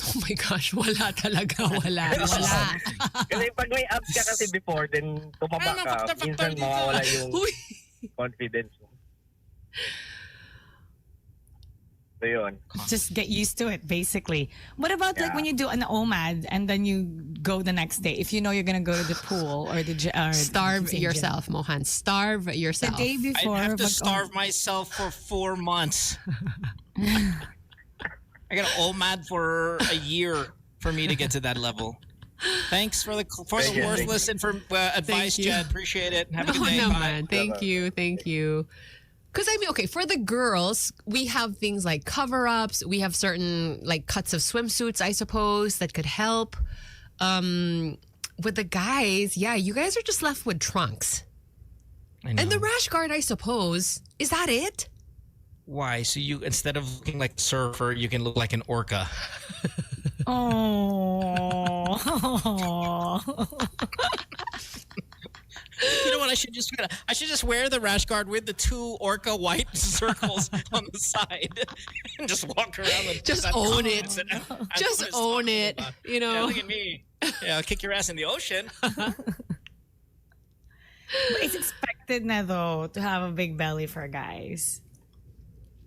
Oh my gosh, wala talaga. Wala. Kasi pag may abs ka kasi before, then tumaba ka, minsan mawawala yung Uy. confidence mo. So, yun. Just get used to it, basically. What about like Yeah. when you do an OMAD and then you go the next day? If you know you're going to go to the pool or the gym. Starve yourself, Mohan. Starve The yourself. day before. I'd have to mag- starve myself for 4 months. I got OMAD for a year for me to get to that level. Thanks for the Thank you. worthless advice, you. Jed. Appreciate it. Have a No, good day. no, Bye. man. Thank you. Because I mean, okay, for the girls, we have things like cover-ups. We have certain like cuts of swimsuits, I suppose, that could help. With the guys, yeah, you guys are just left with trunks. I know. And the rash guard, I suppose. Is that it? Why? So you, instead of looking like a surfer, you can look like an orca. Oh. You know what? I should just wear the rash guard with the 2 orca white circles on the side and just walk around and Just have own confidence it. and have Just confidence own talking it. about- You know? Yeah, look at me. Yeah, I'll kick your ass in the ocean. But it's expected na though to have a big belly for guys.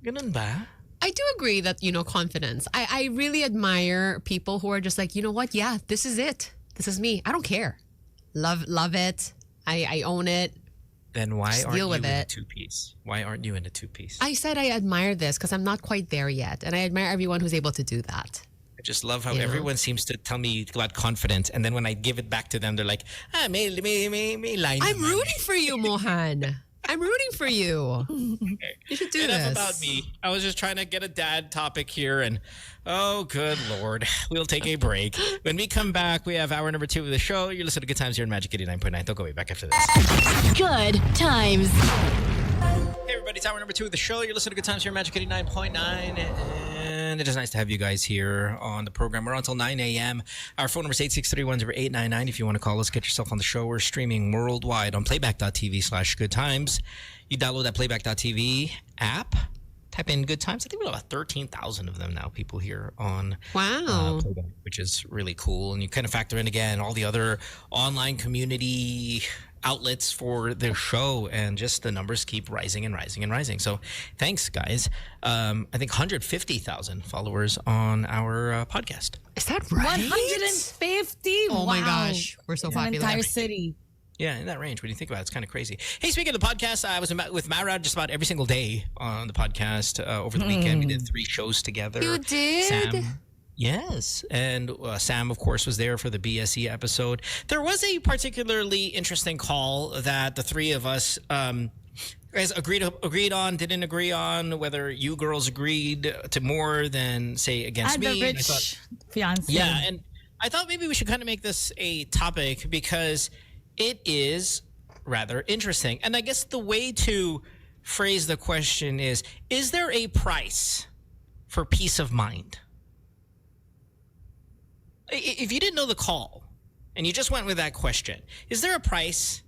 Ganun ba? I do agree that, confidence. I really admire people who are just like, you know what? Yeah, this is it. This is me. I don't care. Love it. I own it. Then why Just aren't deal you with in a it. 2-piece? Why aren't you in a 2-piece? I said I admire this because I'm not quite there yet. And I admire everyone who's able to do that. I just love how You know? everyone seems to tell me about confidence, and then when I give it back to them, they're like, may line I'm naman." rooting for you, Mohan. I'm rooting for you. You should do Enough this. about me. I was just trying to get a dad topic here, and oh, good Lord. We'll take a break. When we come back, we have hour number 2 of the show. You're listening to Good Times here in Magic 89.9. Don't go away. Back after this. Good times. Hey, everybody. It's hour number 2 of the show. You're listening to Good Times here in Magic 89.9. And it is nice to have you guys here on the program. We're on until 9 a.m. Our phone number is 863-10899. If you want to call us, get yourself on the show. We're streaming worldwide on playback.tv/goodtimes. You download that playback.tv app. Type in Good Times. I think we have about 13,000 of them now, people here on Wow. Playback, which is really cool. And you kind of factor in, again, all the other online community outlets for their show, and just the numbers keep rising and rising and rising. So thanks, guys. I think 150,000 followers on our podcast. Is that right? 150? Oh my Wow. gosh. We're so An popular. entire city. Yeah, in that range. When you think about it, it's kind of crazy. Hey, speaking of the podcast, I was with Marad just about every single day on the podcast over the weekend. We did 3 shows together. You did? Sam, yes. And Sam, of course, was there for the BSE episode. There was a particularly interesting call that the 3 of us guys agreed on, didn't agree on, whether you girls agreed to more than, say, against me. The rich fiance. Yeah, and I thought maybe we should kind of make this a topic because it is rather interesting. And I guess the way to phrase the question is there a price for peace of mind? If you didn't know the call and you just went with that question, is there a price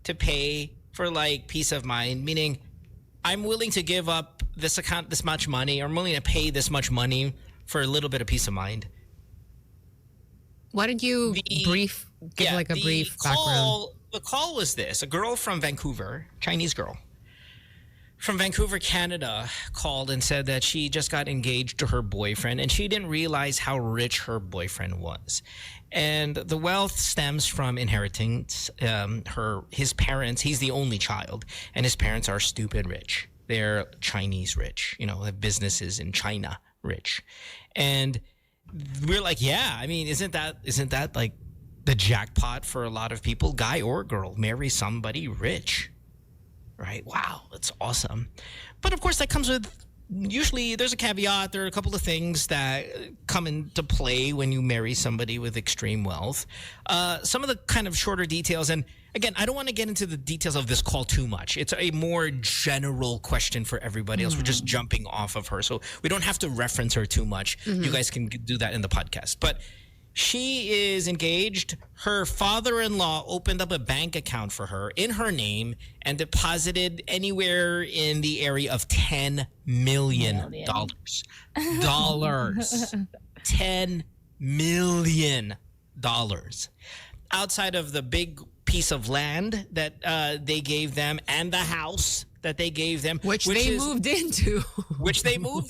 to pay for like peace of mind? Meaning, I'm willing to give up this much money, or I'm willing to pay this much money for a little bit of peace of mind. Why don't you give a brief background? The call was this. A girl from Vancouver, Chinese girl from Vancouver, Canada, called and said that she just got engaged to her boyfriend and she didn't realize how rich her boyfriend was. And the wealth stems from inheritance. His parents, he's the only child, and his parents are stupid rich. They're Chinese rich, have businesses in China rich. And we're like, yeah, I mean, isn't that like the jackpot for a lot of people, guy or girl? Marry somebody rich, right? Wow, that's awesome. But of course, that comes with, usually there's a caveat. There are a couple of things that come into play when you marry somebody with extreme wealth. Some of the kind of shorter details, and again, I don't want to get into the details of this call too much. It's a more general question for everybody else. We're just jumping off of her, so we don't have to reference her too much. You guys can do that in the podcast. But she is engaged. Her father-in-law opened up a bank account for her in her name and deposited anywhere in the area of $10 million. Dollars. $10 million. Outside of the big piece of land that they gave them and the house that they gave them, which they moved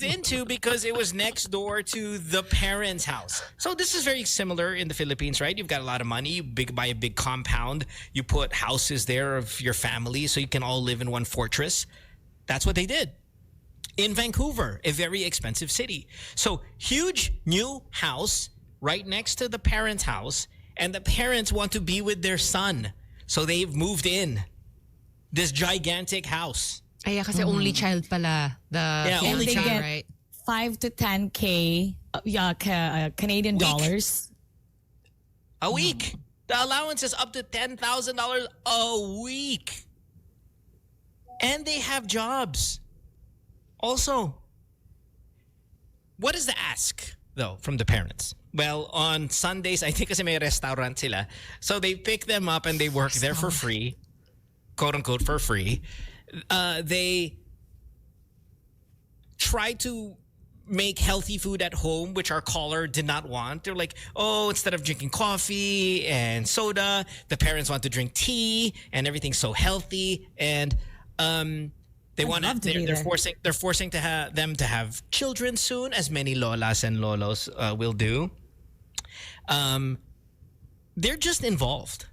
into because it was next door to the parents' house. So this is very similar in the Philippines, right? You've got a lot of money, you buy a big compound, you put houses there of your family so you can all live in one fortress. That's what they did in Vancouver, a very expensive city. So huge new house right next to the parents' house, and the parents want to be with their son. So they've moved in this gigantic house. Ay, kasi only child pala. Only they child, get right? 5 to 10K Canadian dollars a week. The allowance is up to $10,000 a week. And they have jobs. Also, what is the ask, though, from the parents? Well, on Sundays, I think kasi may restaurant sila. So they pick them up and they work there for free. Quote unquote for free. They try to make healthy food at home, which our caller did not want. They're like, oh, instead of drinking coffee and soda, the parents want to drink tea, and everything's so healthy. And they're forcing them to have children soon, as many lolas and lolos will do. They're just involved.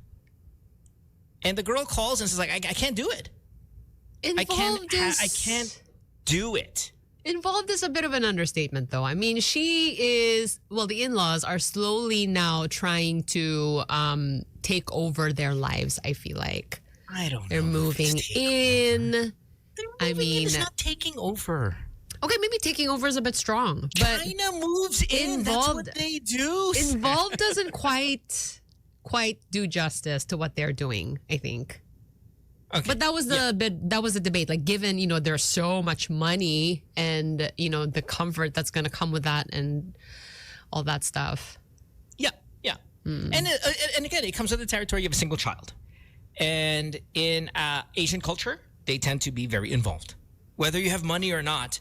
And the girl calls and says, like, I can't do it. I can't do it. Involved is a bit of an understatement, though. I mean, the in-laws are slowly now trying to take over their lives, I feel like. I don't know. They're moving in. It's not taking over. Okay, maybe taking over is a bit strong. But China moves in. That's what they do. Involved doesn't quite do justice to what they're doing, I think. Okay. But that was the debate. Like, given, there's so much money and, the comfort that's going to come with that and all that stuff. Yeah. And again, it comes with the territory of a single child. And in Asian culture, they tend to be very involved. Whether you have money or not,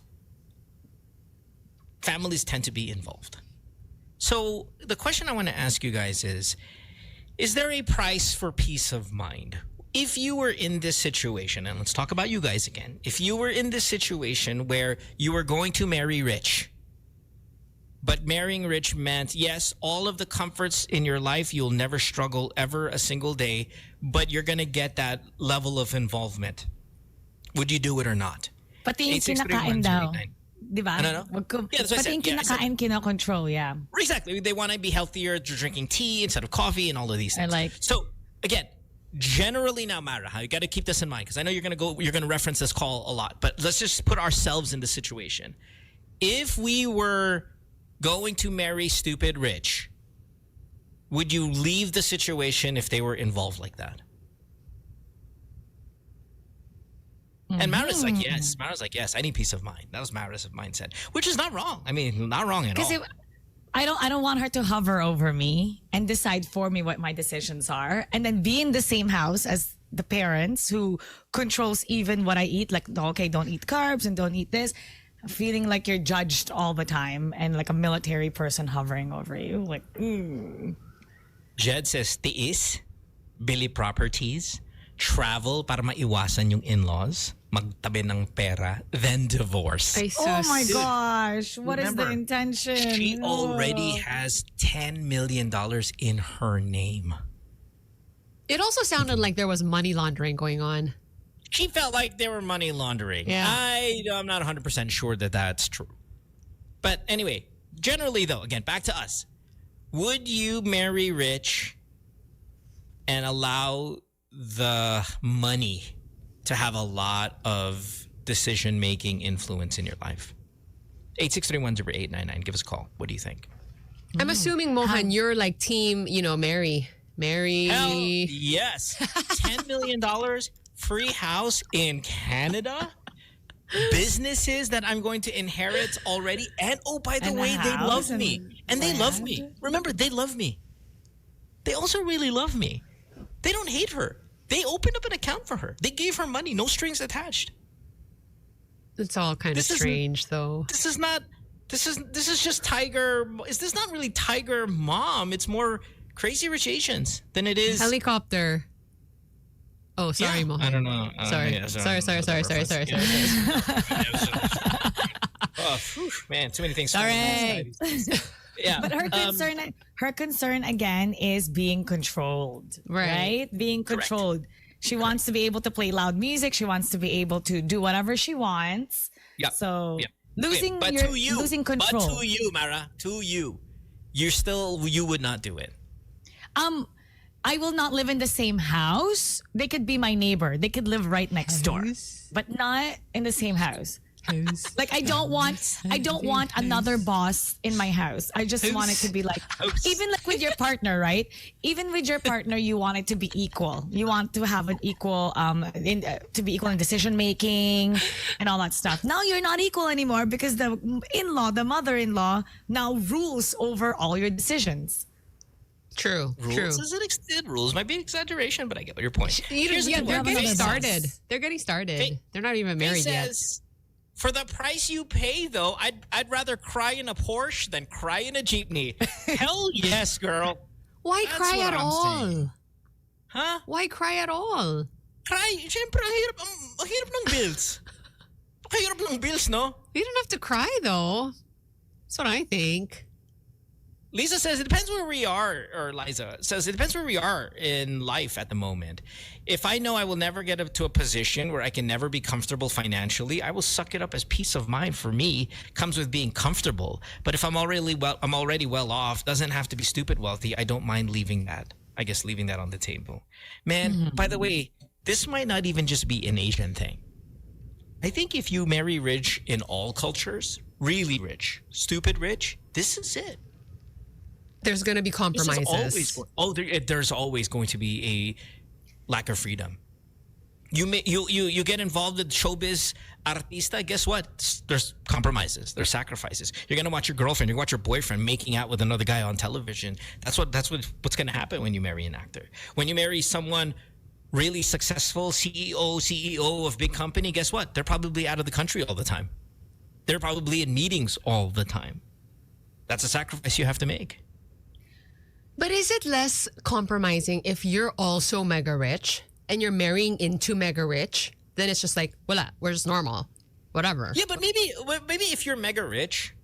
families tend to be involved. So the question I want to ask you guys is Is there a price for peace of mind? If you were in this situation, and let's talk about you guys again. If you were in this situation where you were going to marry rich, but marrying rich meant, yes, all of the comforts in your life, you'll never struggle ever a single day, but you're going to get that level of involvement. Would you do it or not? Pati yung kinakain daw. Diba? Ano? Yeah, that's what I Pati said. yung Yeah, I said- kinakain, kinokontrol, yeah. Exactly. They want to be healthier, drinking tea instead of coffee and all of these things. I like- So, again, generally now, Mara, you got to keep this in mind because I know you're going to reference this call a lot, but let's just put ourselves in the situation. If we were going to marry stupid rich, would you leave the situation if they were involved like that? And Mara's like, yes. Mara's like, yes, I need peace of mind. That was Mara's mindset, which is not wrong. I mean, not wrong at all. Because I don't want her to hover over me and decide for me what my decisions are, and then be in the same house as the parents who controls even what I eat. Like, okay, don't eat carbs and don't eat this. Feeling like you're judged all the time and like a military person hovering over you. Like, Jed says, tiis, bili properties, travel para maiwasan yung in-laws, magtabi ng pera, then divorce. oh my gosh, what is the remember, intention? She already has $10 million in her name. It also sounded like there was money laundering going on. She felt like they were money laundering. Yeah. I'm not 100% sure that that's true. But anyway, generally though, again, back to us. Would you marry rich and allow the money to have a lot of decision-making influence in your life? 863-10899. Give us a call. What do you think? I'm assuming, Mohan, you're like team, Mary. Hell yes. $10 million, free house in Canada, businesses that I'm going to inherit already. And oh, by the way, they love me. And they love me. Remember, they love me. They also really love me. They don't hate her. They opened up an account for her. They gave her money, no strings attached. It's all kind of strange, though. This is not. This is just Tiger. Is this not really Tiger Mom? It's more Crazy Rich Asians than it is Helicopter. Oh, sorry, Mohan. I don't know. Sorry. Oh, whew, man, too many things. Sorry. Yeah. But her concern again is being controlled, right? Being controlled. Correct. She wants to be able to play loud music. She wants to be able to do whatever she wants. Yeah. So losing control. But to you, Mara, you would not do it. I will not live in the same house. They could be my neighbor. They could live right next door, but not in the same house. Like I don't want another boss in my house. I just want it to be like, even like with your partner, right? Even with your partner, you want it to be equal. You want to have an equal, to be equal in decision making and all that stuff. Now you're not equal anymore because the mother-in-law now rules over all your decisions. True. Rules might be an exexaggeration, but I get your point. They're getting started. They're getting started. They're not even married yet. For the price you pay, though, I'd rather cry in a Porsche than cry in a jeepney. Hell yes, girl. Why cry at all? Huh? Why cry at all? Cry? Siyempre, ang hirap ng bills. Ang hirap ng bills, no? You don't have to cry, though. That's what I think. Lisa says, it depends where we are, or Liza says, it depends where we are in life at the moment. If I know I will never get up to a position where I can never be comfortable financially, I will suck it up as peace of mind. For me, comes with being comfortable. But if I'm already well off, doesn't have to be stupid wealthy, I don't mind leaving that. I guess leaving that on the table. Man, by the way, this might not even just be an Asian thing. I think if you marry rich in all cultures, really rich, stupid rich, this is it. There's going to be compromises. There's always going to be a lack of freedom. You get involved with showbiz artista, guess what? There's compromises. There's sacrifices. You're going to watch your girlfriend, you're going to watch your boyfriend making out with another guy on television. That's what's going to happen when you marry an actor. When you marry someone really successful, CEO of big company, guess what? They're probably out of the country all the time. They're probably in meetings all the time. That's a sacrifice you have to make. But is it less compromising if you're also mega rich and you're marrying into mega rich? Then it's just like, wala, we're just normal, whatever. Yeah, but maybe if you're mega rich,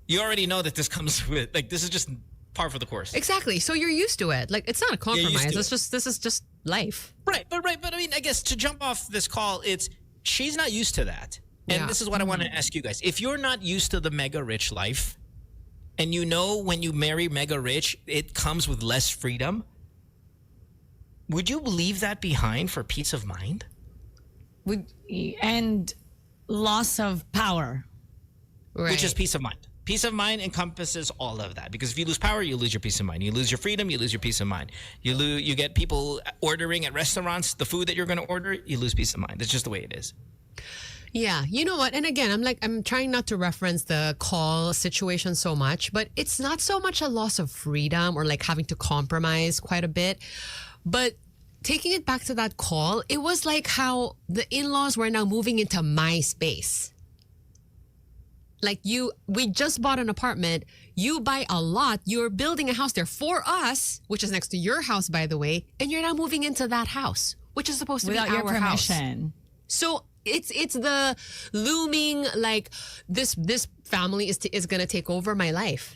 you already know that this comes with, like, this is just par for the course. Exactly. So you're used to it. Like, it's not a compromise. This is just life. Right. But I mean, I guess to jump off this call, she's not used to that. And this is what I want to ask you guys. If you're not used to the mega rich life, and you know when you marry mega rich, it comes with less freedom, would you leave that behind for peace of mind? And loss of power. Right. Which is peace of mind. Peace of mind encompasses all of that. Because if you lose power, you lose your peace of mind. You lose your freedom, you lose your peace of mind. You get people ordering at restaurants the food that you're going to order, you lose peace of mind. That's just the way it is. Yeah, you know what? And again, I'm trying not to reference the call situation so much, but it's not so much a loss of freedom or like having to compromise quite a bit. But taking it back to that call, it was like how the in-laws were now moving into my space. Like we just bought an apartment, you buy a lot, you're building a house there for us, which is next to your house, by the way, and you're now moving into that house, which is supposed to without be your our permission. house. So it's the looming, like, this family is gonna take over my life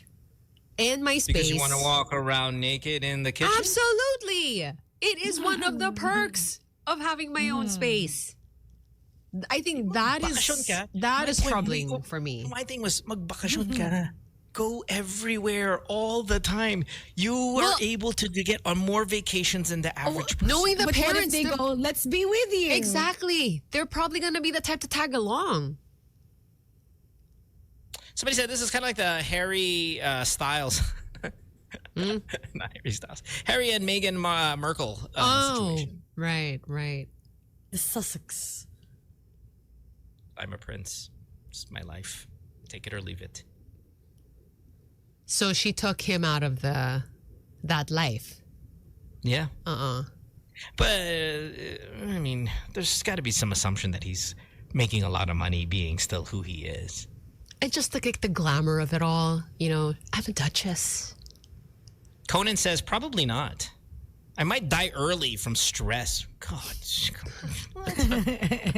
and my space. Because you want to walk around naked in the kitchen? Absolutely. It is one of the perks of having my own space. I think that is troubling for me. My thing was, magbakasyon ka. Go everywhere all the time. You are able to get on more vacations than the average person. Knowing the But parents, what if they go, let's be with you. Exactly. They're probably going to be the type to tag along. Somebody said this is kind of like the Harry Styles. Not Harry Styles. Harry and Meghan Markle situation. Right. The Sussex. I'm a prince. It's my life. Take it or leave it. So she took him out of that life. Yeah. But I mean, there's got to be some assumption that he's making a lot of money being still who he is. And just the glamour of it all, you know, I'm a duchess. Conan says probably not. I might die early from stress. God,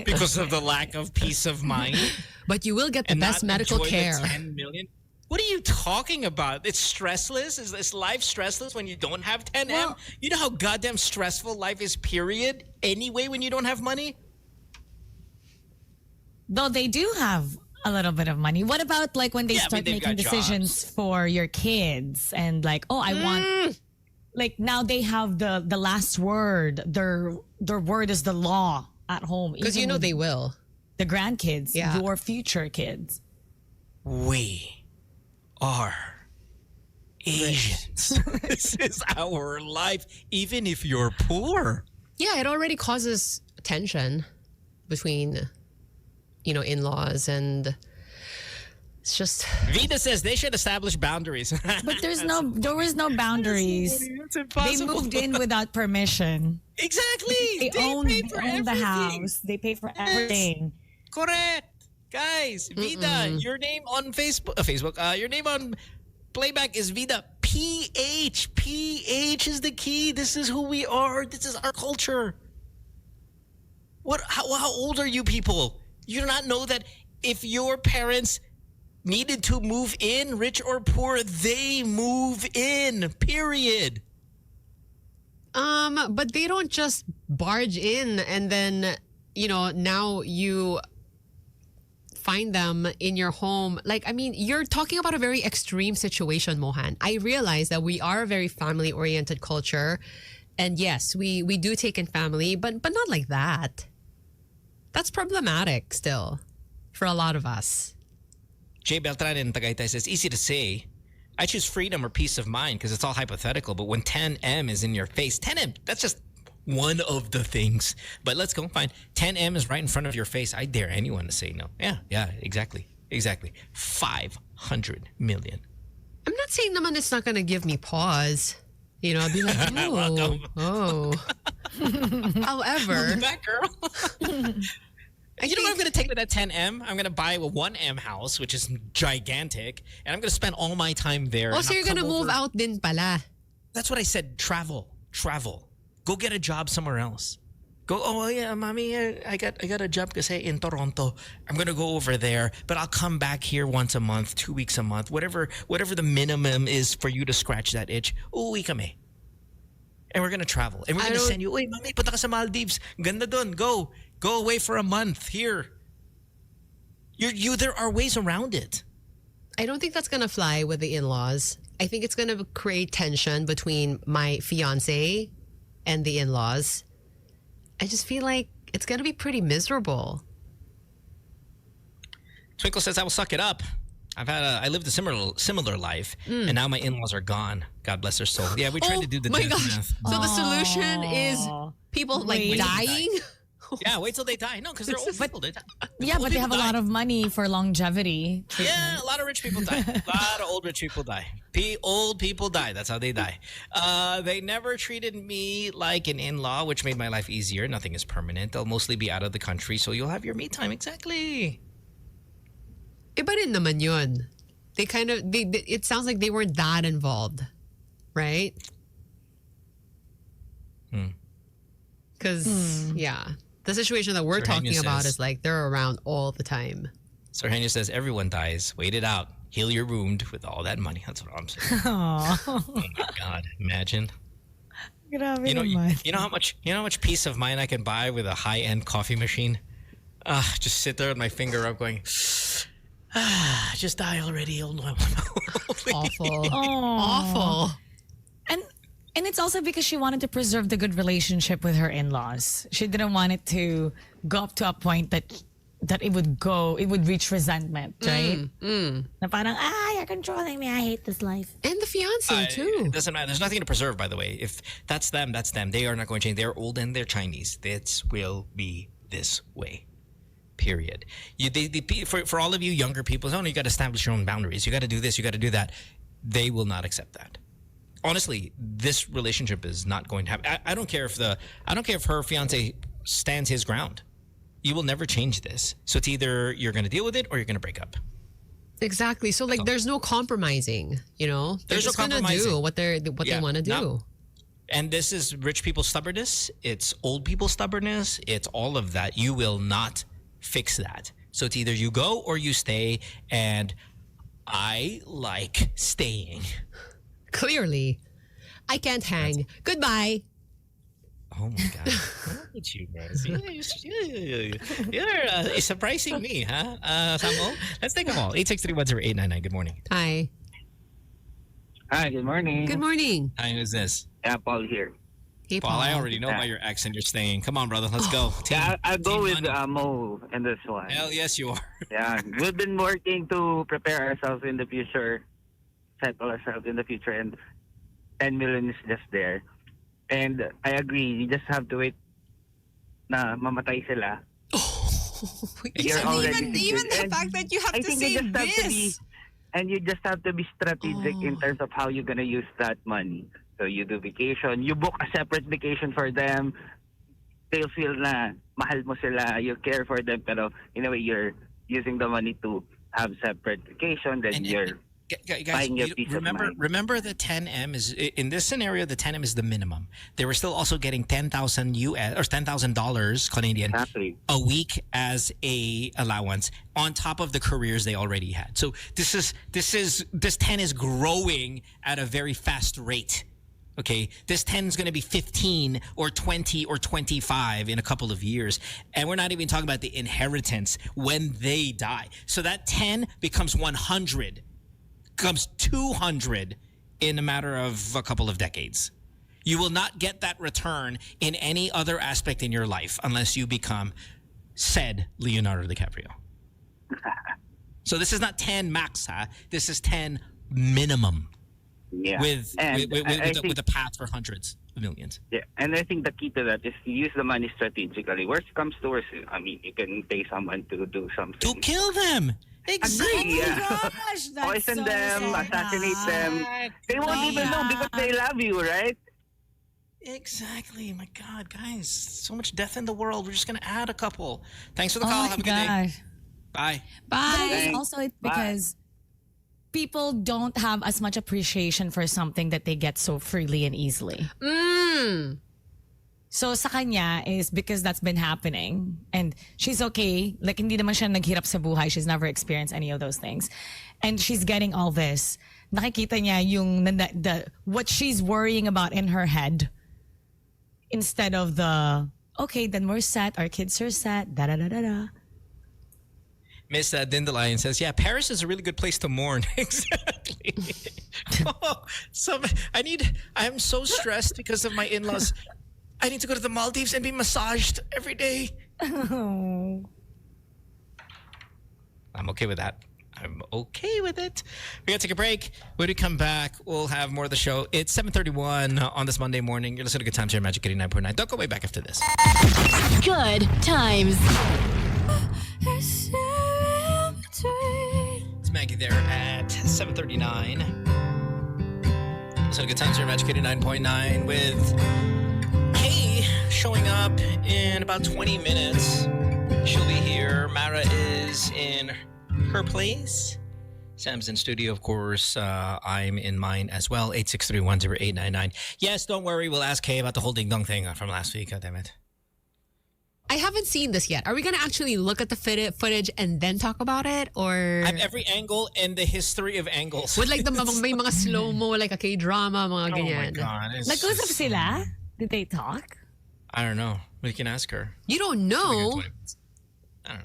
because of the lack of peace of mind. But you will get the best medical care. 10 million. What are you talking about? It's stressless? Is life stressless when you don't have 10M? Well, you know how goddamn stressful life is, period, anyway, when you don't have money? Though they do have a little bit of money. What about like when they start making decisions for your kids and like, oh, I want... Like now they have the last word. Their word is the law at home. Because you know they will. The grandkids, your future kids. We are Asians. This is our life, even if you're poor. Yeah, it already causes tension between, you know, in-laws, and it's just... Vida says they should establish boundaries. But there was no boundaries. It's impossible. They moved in without permission. They own the house. They pay for everything. Correct. Guys, Vida, your name on Facebook, your name on Playback is Vida. PH. PH is the key. This is who we are. This is our culture. How old are you people? You do not know that if your parents needed to move in, rich or poor, they move in, period. But they don't just barge in and then, you know, now you find them in your home. Like, I mean, you're talking about a very extreme situation, Mohan. I realize that we are a very family-oriented culture. And yes, we do take in family, but not like that. That's problematic still for a lot of us. Jay Beltran in Tagaytay says, easy to say. I choose freedom or peace of mind because it's all hypothetical. But when 10M is in your face, 10M, that's just one of the things. But let's go. Fine. 10M is right in front of your face. I dare anyone to say no. Yeah, exactly. 500 million. I'm not saying naman it's not going to give me pause. You know, I'll be like, oh. However. Welcome back, girl. You know what I'm going to take with that 10M? I'm going to buy a 1M house, which is gigantic, and I'm going to spend all my time there. Oh, so you're going to move out din pala. That's what I said. Travel. Go get a job somewhere else. Go. Oh yeah, mommy, I got a job kasi in Toronto. I'm gonna go over there, but I'll come back here once a month, 2 weeks a month, whatever the minimum is for you to scratch that itch. Uuwi kami. And we're gonna travel. And we're gonna send you, "Uy, mami, punta ka sa Maldives. Ganda dun. Go away for a month here." There are ways around it. I don't think that's gonna fly with the in-laws. I think it's gonna create tension between my fiance and the in-laws. I just feel like it's gonna be pretty miserable. Twinkle says, "I will suck it up. I lived a similar life, and now my in-laws are gone. God bless their soul." Yeah, we tried to do the death math. So the solution is people dying? Yeah, wait till they die. No, because they're old people. They die. Yeah, but they have a lot of money for longevity. Yeah, a lot of rich people die. A lot of old rich people die. Old people die. That's how they die. They never treated me like an in-law, which made my life easier. Nothing is permanent. They'll mostly be out of the country, so you'll have your me time. Exactly. Iba rin naman yun. It sounds like they weren't that involved, right? Because, yeah. The situation that we're talking about is like they're around all the time. Sir Henry says, everyone dies. Wait it out. Heal your wound with all that money. That's what I'm saying. Oh my God. Imagine. You know how much peace of mind I can buy with a high-end coffee machine? Just sit there with my finger up going, just die already. Awful. Awful. And it's also because she wanted to preserve the good relationship with her in-laws. She didn't want it to go up to a point that it would reach resentment, right? Na parang, you're controlling me. I hate this life. And the fiance too. It doesn't matter. There's nothing to preserve, by the way. If that's them, that's them. They are not going to change. They're old and they're Chinese. This will be this way. Period. For all of you younger people, you got to establish your own boundaries. You got to do this. You got to do that. They will not accept that. Honestly, this relationship is not going to happen. I don't care if her fiance stands his ground. You will never change this. So it's either you're going to deal with it or you're going to break up. Exactly. So there's no compromising. They're There's just no going to compromising. do what they want to do. No. And this is rich people's stubbornness. It's old people's stubbornness. It's all of that. You will not fix that. So it's either you go or you stay. And I like staying. Clearly. I can't hang. Goodbye. Oh my God. Look at you guys. You're surprising me, huh? Samo? Let's take them all. 863-10899. Good morning. Hi. Hi, good morning. Good morning. Hi, who's this? Yeah, Paul here. Hey, Paul, I already know by your accent you're staying. Come on, brother. Let's go. Yeah, I'll go team with money. Mo in this one. Hell yes, you are. Yeah, we've been working to prepare ourselves in the future, settle ourselves in the future, and 10 million is just there. And I agree, you just have to wait na mamatay sila. Even the fact that you have to say this. And you just have to be strategic in terms of how you're going to use that money. So you do vacation, you book a separate vacation for them. They'll feel na mahal mo sila, you care for them, pero in a way you're using the money to have separate vacation, then you're guys, remember the 10M is in this scenario. The 10M is the minimum. They were still also getting $10,000 US or $10,000 Canadian a week as a allowance on top of the careers they already had. So this 10 is growing at a very fast rate. Okay, this 10 is going to be 15 or 20 or 25 in a couple of years. And we're not even talking about the inheritance when they die. So that 10 becomes 100. Becomes 200 in a matter of a couple of decades. You will not get that return in any other aspect in your life unless you become said Leonardo DiCaprio. So this is not 10 max, huh? This is 10 minimum. Yeah. With a path for hundreds of millions. Yeah, and I think the key to that is to use the money strategically. Worst comes to worst, I mean, you can pay someone to do something. To kill them. Exactly. Gosh, that's poison them, assassinate them. They won't even know because they love you, right? Exactly. My God, guys, so much death in the world. We're just gonna add a couple. Thanks for the call. Have a good day. Bye. Bye. Also, it's because people don't have as much appreciation for something that they get so freely and easily. So sa kanya is because that's been happening and she's okay. Like hindi naman siya naghirap sa buhay. She's never experienced any of those things. And she's getting all this. Nakikita niya yung what she's worrying about in her head instead of okay, then we're set. Our kids are set. Da-da-da-da-da. Miss Dindalion says, yeah, Paris is a really good place to mourn. Exactly. I'm so stressed because of my in-laws. I need to go to the Maldives and be massaged every day. Oh. I'm okay with that. I'm okay with it. We're going to take a break. When we come back, we'll have more of the show. It's 7:31 on this Monday morning. You're listening to Good Times here, Magic 89.9. Don't go way back after this. Good Times. It's Maggie there at 7:39. Listening to Good Times here, Magic 89.9 with Kay showing up in about 20 minutes. She'll be here. Mara is in her place. Sam's in studio, of course. I'm in mine as well. 863-10899. Yes, don't worry. We'll ask Kay about the whole ding-dong thing from last week. God damn it. I haven't seen this yet. Are we going to actually look at the footage and then talk about it? Or I have every angle and the history of angles. with like may mga slow-mo, like a K-drama, mga ganyan. Oh my God. Nag-usap sila? Did they talk? I don't know. We can ask her. You don't know. I don't know.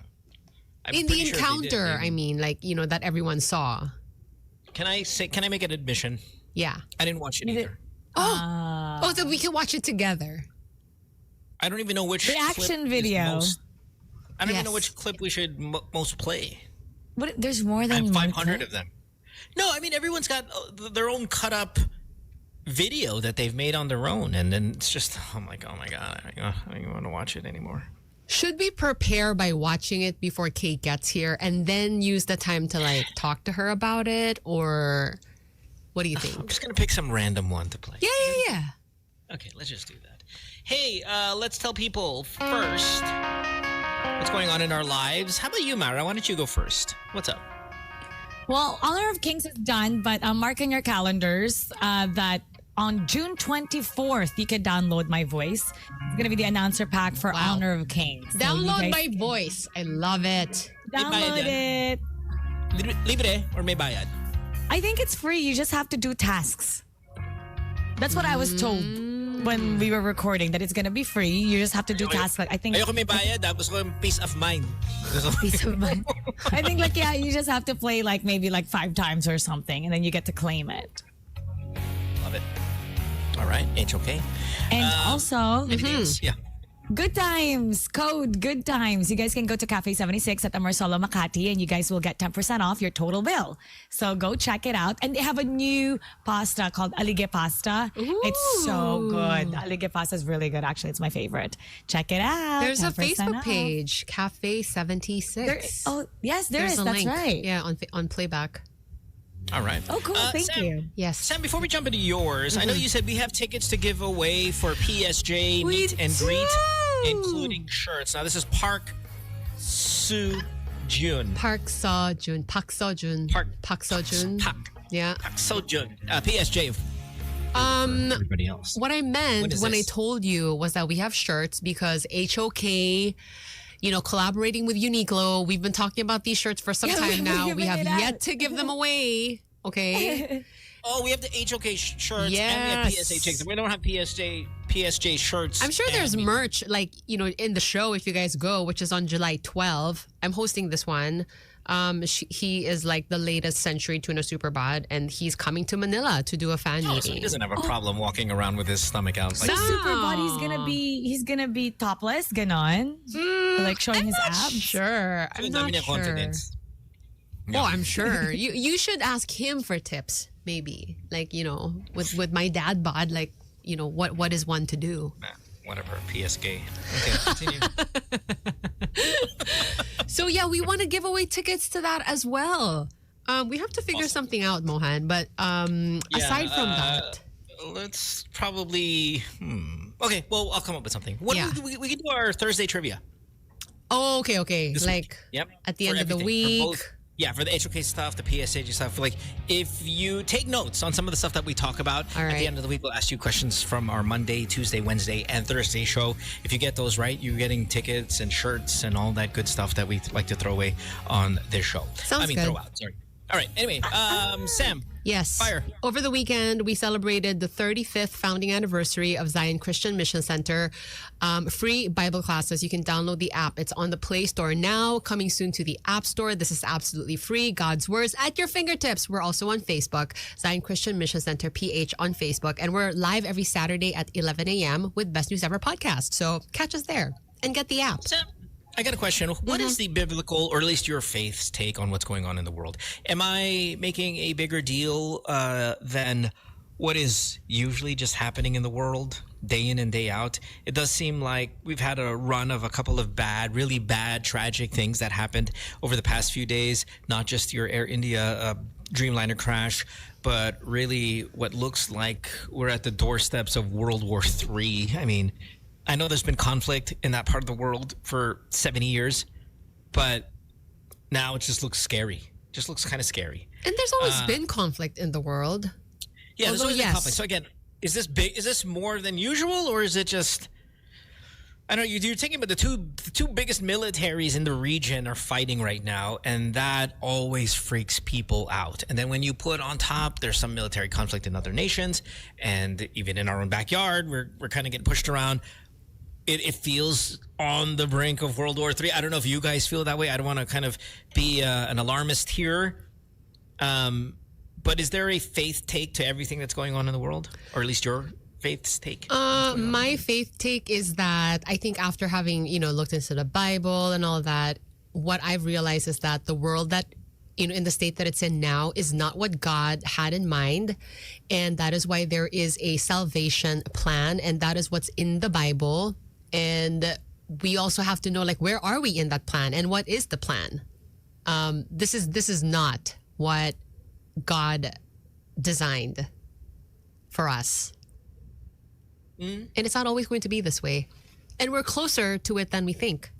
In the encounter, I mean, like, that everyone saw. Can I make an admission? Yeah. I didn't watch it either. Oh, so we can watch it together. I don't even know which reaction clip video. I don't even know which clip we should most play. But there's more than 500 of them. No, I mean, everyone's got their own cut up video that they've made on their own. And then it's just, oh my God, I don't even want to watch it anymore. Should we prepare by watching it before Kate gets here and then use the time to like talk to her about it? Or what do you think? I'm just going to pick some random one to play. Yeah. Okay, let's just do that. Hey, let's tell people first what's going on in our lives. How about you, Mara? Why don't you go first? What's up? Well, Honor of Kings is done, but mark in your calendars that on June 24th, you can download my voice. It's going to be the announcer pack for Honor of Kings. So download my voice. I love it. Download it. Libre or may bayad? I think it's free. You just have to do tasks. That's what I was told when we were recording, that it's going to be free. You just have to do tasks. Like, I think ayoko may bayad. Tapos ko yung peace of mind. Peace of mind. I think you just have to play maybe 5 times or something, and then you get to claim it. Love it. All right, HOK. And also, yeah. Good Times, code Good Times. You guys can go to Cafe 76 at Amarsolo, Makati, and you guys will get 10% off your total bill. So go check it out. And they have a new pasta called Alige Pasta. Ooh. It's so good. Alige Pasta is really good. Actually, it's my favorite. Check it out. There's a Facebook page, Cafe 76. Yes, there's a That's link. right. Yeah, on playback. All right. Oh, cool. Thank Sam, you. Yes. Sam, before we jump into yours, I know you said we have tickets to give away for PSJ Meet and Greet, including shirts. Now, this is Park Seo-jun. Park Seo-jun. Park Seo-jun. Park Seo-jun. Yeah. Park Seo-jun. PSJ. Everybody else. What I meant when I told you was that we have shirts because HOK, collaborating with Uniqlo. We've been talking about these shirts for some time now. We have yet to give them away. Okay. We have the HOK shirts yes. and we have PSJ. We don't have PSJ shirts. I'm sure there's merch in the show if you guys go, which is on July 12. I'm hosting this one. He is like the latest Century Tuna Superbad, and he's coming to Manila to do a fan meeting. So he doesn't have a problem walking around with his stomach out. So Superbad, he's gonna be topless, ganon, like showing his abs. Sure, I'm not sure. No. Oh, I'm sure. You should ask him for tips, maybe. With my dad bod, what is one to do? Whatever, PSK. Okay, continue. So yeah, we want to give away tickets to that as well. We have to figure something out, Mohan. But aside from that, let's probably. Okay, well, I'll come up with something. We can do our Thursday trivia. Oh, okay. This week. Yep. At the end of the week. yeah, for the HOK stuff, the PSH stuff, like if you take notes on some of the stuff that we talk about, All at right. the end of the week, we'll ask you questions from our Monday, Tuesday, Wednesday, and Thursday show. If you get those right, you're getting tickets and shirts and all that good stuff that we like to throw away on this show. Sounds good. Throw out, sorry. All right, anyway, Sam. Yes. Fire. Over the weekend, we celebrated the 35th founding anniversary of Zion Christian Mission Center. Free Bible classes. You can download the app. It's on the Play Store now, coming soon to the App Store. This is absolutely free. God's Words at your fingertips. We're also on Facebook, Zion Christian Mission Center PH on Facebook. And we're live every Saturday at 11 a.m. with Best News Ever podcast. So catch us there and get the app. Sam, I got a question. What is the biblical, or at least your faith's take on what's going on in the world? Am I making a bigger deal than what is usually just happening in the world day in and day out? It does seem like we've had a run of a couple of bad, really bad, tragic things that happened over the past few days, not just your Air India Dreamliner crash, but really what looks like we're at the doorsteps of World War III. I mean, I know there's been conflict in that part of the world for 70 years, but now it just looks scary. Just looks kind of scary. And there's always been conflict in the world. Yeah, there's Although, always been yes. conflict. So again, is this big? Is this more than usual, or is it just? I don't know. You're thinking about the two biggest militaries in the region are fighting right now, and that always freaks people out. And then when you put on top, there's some military conflict in other nations, and even in our own backyard, we're kind of getting pushed around. It feels on the brink of World War III. I don't know if you guys feel that way. I don't want to kind of be an alarmist here. But is there a faith take to everything that's going on in the world? Or at least your faith's take? My faith take is that I think after having, looked into the Bible and all that, what I've realized is that the world that, in the state that it's in now is not what God had in mind. And that is why there is a salvation plan. And that is what's in the Bible. And we also have to know, where are we in that plan and what is the plan? This is not what God designed for us. And it's not always going to be this way. And we're closer to it than we think,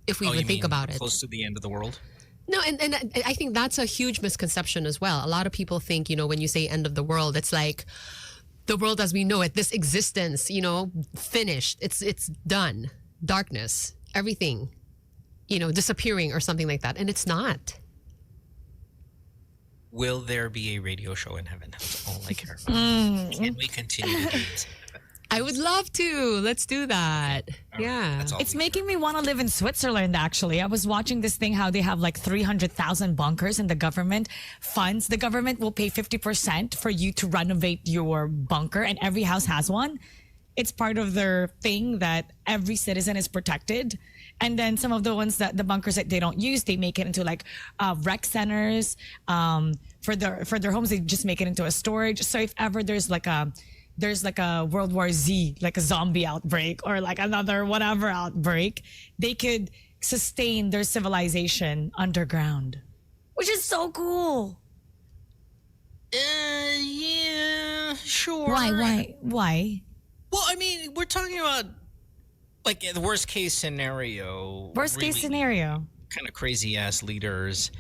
if we even think about it. Close to the end of the world? No, and I think that's a huge misconception as well. A lot of people think, when you say end of the world, it's like the world as we know it, this existence, finished. It's done. Darkness, everything, disappearing or something like that. And it's not. Will there be a radio show in heaven? That's all I care about. Can we continue to do this? I would love to. Let's do that. Yeah. That's all It's making me want to live in Switzerland, actually. I was watching this thing, how they have 300,000 bunkers and the government funds. The government will pay 50% for you to renovate your bunker, and every house has one. It's part of their thing that every citizen is protected. And then some of the ones that the bunkers that they don't use, they make it into rec centers. For their homes, they just make it into a storage. So if ever there's a World War Z, like a zombie outbreak or another whatever outbreak, they could sustain their civilization underground, which is so cool. Yeah, sure. Why? Well, I mean, we're talking about the worst case scenario. Worst case scenario. Kind of crazy ass leaders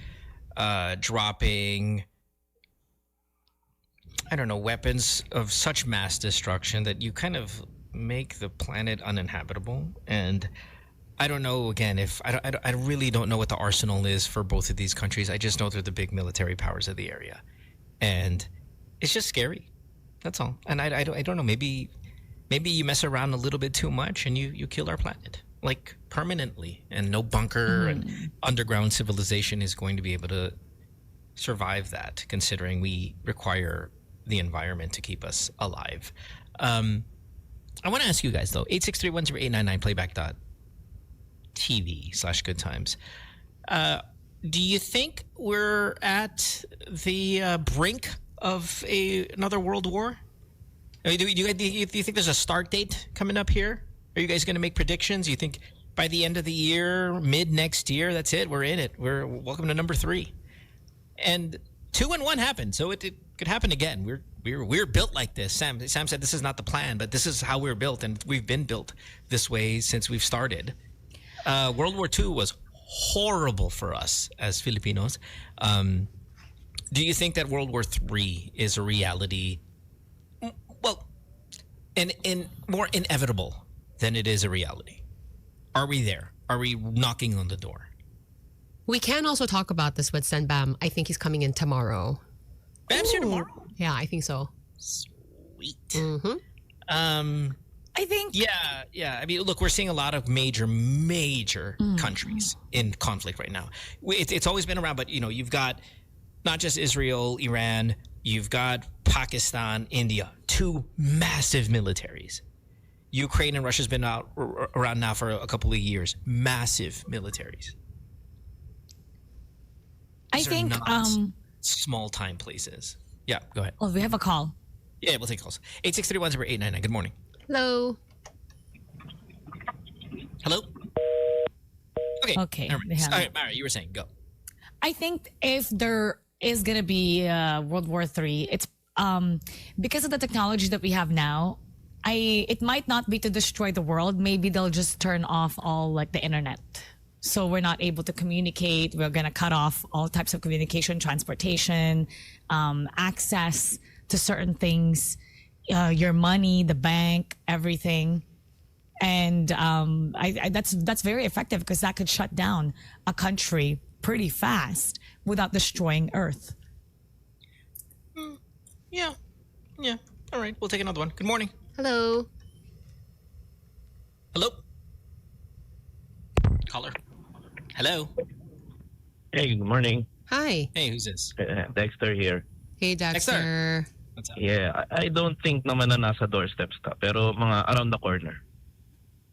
dropping, I don't know, weapons of such mass destruction that you kind of make the planet uninhabitable. And I don't know, again, I really don't know what the arsenal is for both of these countries. I just know they're the big military powers of the area. And it's just scary. That's all. And I don't know, maybe you mess around a little bit too much and you kill our planet, permanently. And no bunker and underground civilization is going to be able to survive that, considering we require the environment to keep us alive. I want to ask you guys, though, 863-10899 playback.tv/goodtimes. Do you think we're at the brink of another world war? Do you think there's a start date coming up here? Are you guys going to make predictions? You think by the end of the year, mid next year, that's it, we're in it. We're welcome to number 3. And 2 and 1 happened, so it could happen again. We're built like this. Sam said this is not the plan, but this is how we're built, and we've been built this way since we've started. World War II was horrible for us as Filipinos. Do you think that World War III is a reality? Well, and more inevitable than it is a reality. Are we there? Are we knocking on the door? We can also talk about this with Sen Bam. I think he's coming in tomorrow. Bam's here tomorrow? Yeah, I think so. Sweet. Mm-hmm. I think. Yeah. I mean, look, we're seeing a lot of major countries in conflict right now. It's always been around, but you've got not just Israel, Iran, you've got Pakistan, India, two massive militaries. Ukraine and Russia's been around now for a couple of years. Massive militaries. These I think small time places. Yeah, go ahead. Oh, we have a call. Yeah, we'll take calls. 863-10899. Good morning. Hello. Hello. Okay. They have All right, Mara, you were saying go. I think if there is gonna be World War III, it's because of the technology that we have now. It might not be to destroy the world. Maybe they'll just turn off all like the internet, so we're not able to communicate. We're gonna cut off all types of communication, transportation, access to certain things, your money, the bank, everything. And that's very effective because that could shut down a country pretty fast without destroying Earth. Yeah. All right, we'll take another one. Good morning. Hello. Hello. Caller. Hello. Hey, good morning. Hi. Hey, who's this? Dexter here. Hey, Dexter. What's up? Yeah, I don't think naman na nasa doorsteps ka, pero mga around the corner.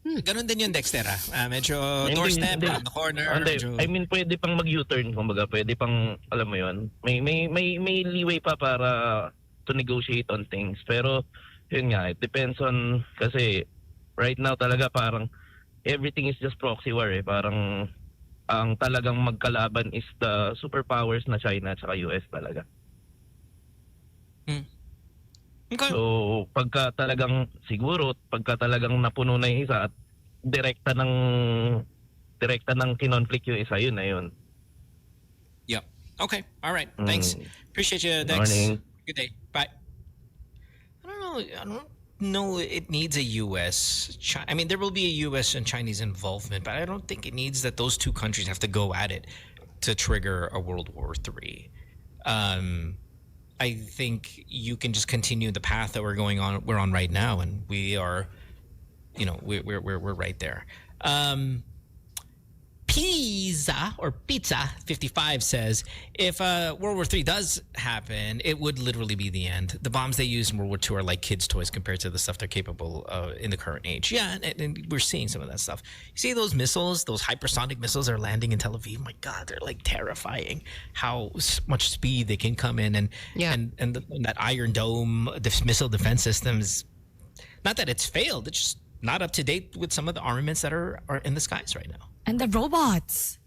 Ganon din yung Dexter, medyo Hindi, doorstep, hindi. around the corner. Hindi, medyo- I mean, pwede pang mag-U-turn, kumbaga, pwede pang, alam mo yun, may leeway pa para to negotiate on things. Pero, yun nga, it depends on, kasi right now talaga parang everything is just proxy war eh. Parang ang talagang magkalaban is the superpowers na China at saka US talaga. Okay. So, pagka talagang napuno na yung isa at direkta ng kinonflict yung isa, yun na yun. Yeah. Okay. All right. Thanks. Appreciate you, Dex. Morning. Good day. Bye. I don't know. It needs a U.S. I mean, there will be a U.S. and Chinese involvement, but I don't think it needs that those two countries have to go at it to trigger a World War III. I think you can just continue the path that we're on right now, and we are, we're right there. Pizza 55 says, if World War III does happen, it would literally be the end. The bombs they use in World War II are like kids' toys compared to the stuff they're capable of in the current age. Yeah, and we're seeing some of that stuff. You see those missiles, those hypersonic missiles are landing in Tel Aviv. My God, they're like terrifying. How much speed they can come in, and that Iron Dome, this missile defense systems. Not that it's failed; it's just not up to date with some of the armaments that are in the skies right now. And the robots.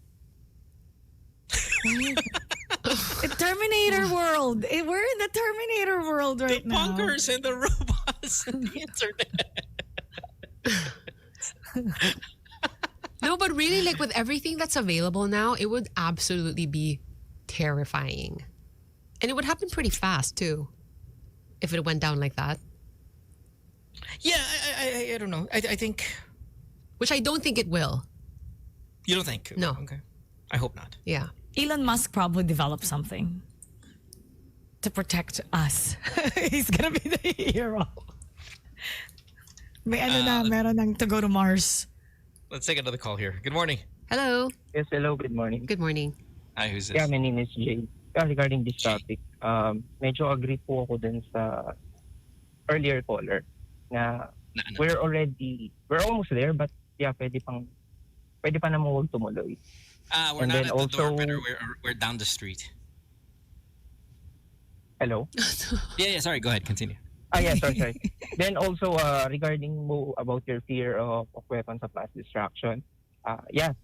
The Terminator world. We're in the Terminator world right now. The bunkers and the robots and the internet. No, but really, like with everything that's available now, it would absolutely be terrifying. And it would happen pretty fast, too, if it went down like that. Yeah, I don't know. I think... Which I don't think it will. You don't think? No. Okay. I hope not. Yeah. Elon Musk probably developed something to protect us. He's gonna be the hero. Meron nang to go to Mars. Let's take another call here. Good morning. Hello. Yes, hello. Good morning. Good morning. Hi, who's this? Yeah, my name is Jay. Regarding this topic, medyo agree po ako dun sa earlier caller na we're almost there, but yeah, pwede pa naman huwag tumuloy. We're And not then at the door, also- but we're down the street. Hello? Yeah, sorry. Go ahead. Continue. Yeah, sorry. Then also, regarding mo about your fear of weapons of mass destruction, dapat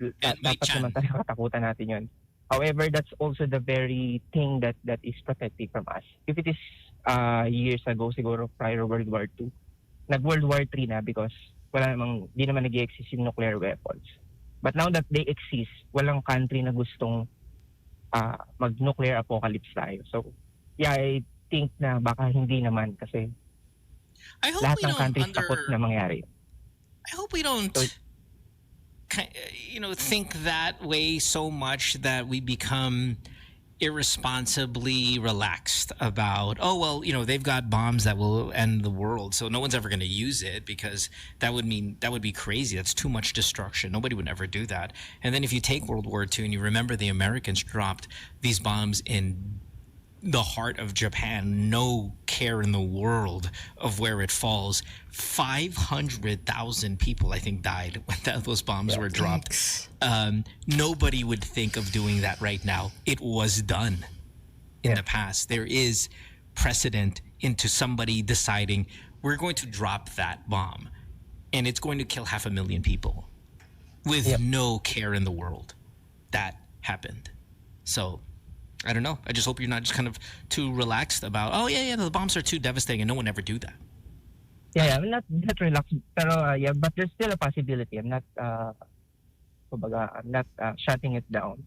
naman tayo katakutan natin yun. However, that's also the very thing that is protecting from us. If it is years ago, siguro prior World War II, nag-World War III na because di naman nag-exist yung nuclear weapons. But now that they exist, walang country na gustong mag-nuclear apocalypse tayo. So, yeah, I think na baka hindi naman kasi I hope lahat we ng don't countries takot na mangyari. I hope we don't, think that way so much that we become irresponsibly relaxed about, they've got bombs that will end the world, so no one's ever going to use it because that would be crazy. That's too much destruction. Nobody would ever do that. And then if you take World War II and you remember the Americans dropped these bombs in the heart of Japan, no care in the world of where it falls. 500,000 people, I think, died when those bombs were dropped. Nobody would think of doing that right now. It was done in the past. There is precedent into somebody deciding we're going to drop that bomb and it's going to kill 500,000 people with no care in the world. That happened. So I don't know. I just hope you're not just kind of too relaxed about, the bombs are too devastating and no one ever do that. Yeah, I'm not that relaxed. Pero, but there's still a possibility. I'm not, shutting it down.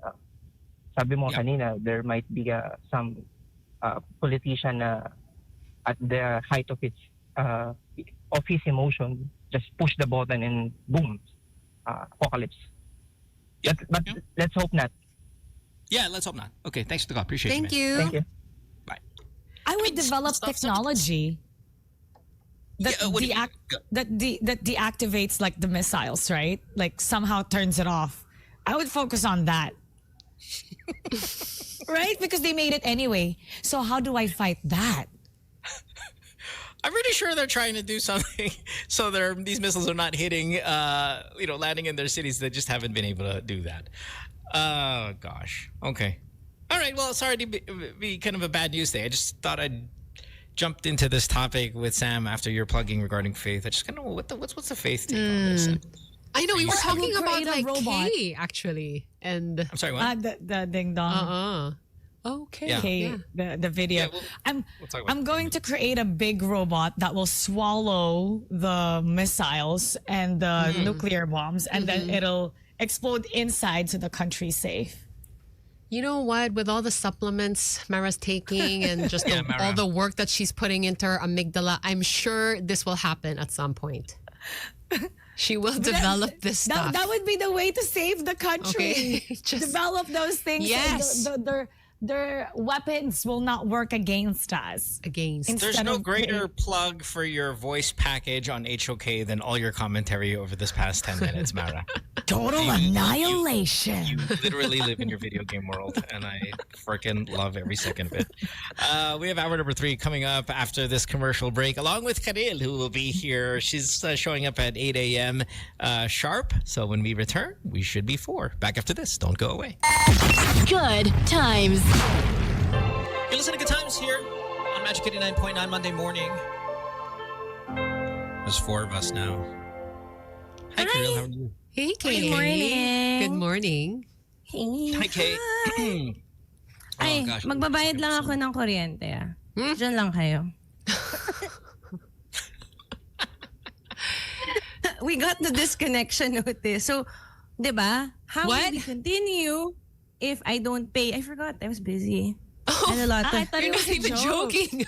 Sabi mo kanina, there might be some politician at the height of his emotion, just push the button and boom, apocalypse. But let's hope not. Yeah, let's hope not. Okay, thanks for the call. Appreciate it. Thank you. Thank you. Bye. I would develop technology that deactivates like the missiles, right? Like somehow turns it off. I would focus on that. Right? Because they made it anyway. So how do I fight that? I'm pretty sure they're trying to do something so these missiles are not hitting, landing in their cities. They just haven't been able to do that. Oh, gosh. Okay. All right. Well, sorry to be kind of a bad news day. I just thought I'd jumped into this topic with Sam after your plugging regarding faith. I just kind of know what's the faith take on this? I know we were talking about create a like robot. K actually, and I'm sorry, what? The ding dong. Okay. Yeah. Okay, the video. Yeah, we'll talk about I'm going to create a big robot that will swallow the missiles and the nuclear bombs, and then it'll explode inside so the country's safe. You know what? With all the supplements Mara's taking and just all the work that she's putting into her amygdala, I'm sure this will happen at some point. She will develop this stuff. That would be the way to save the country. Okay. Just develop those things. Yes. So their weapons will not work against us. There's no greater plug for your voice package on HOK than all your commentary over this past 10 minutes, Mara. Total annihilation. You literally live in your video game world, and I freaking love every second of it. We have hour number 3 coming up after this commercial break, along with Karylle, who will be here. She's showing up at 8 a.m. Sharp. So when we return, we should be 4. Back after this. Don't go away. Good times. You're listening to Good Times here on Magic 89.9 Monday morning. There's 4 of us now. Hi, Karylle. How are you? Hey, Kay. Good morning. Good morning. Hey. Hi, Kay. Ay, gosh. magbabayad lang ako ng kuryente. Diyan lang kayo. We got the disconnection notice. So, di ba? How will we continue if I don't pay? I forgot. I was busy. And a lot of... I thought you were even joking.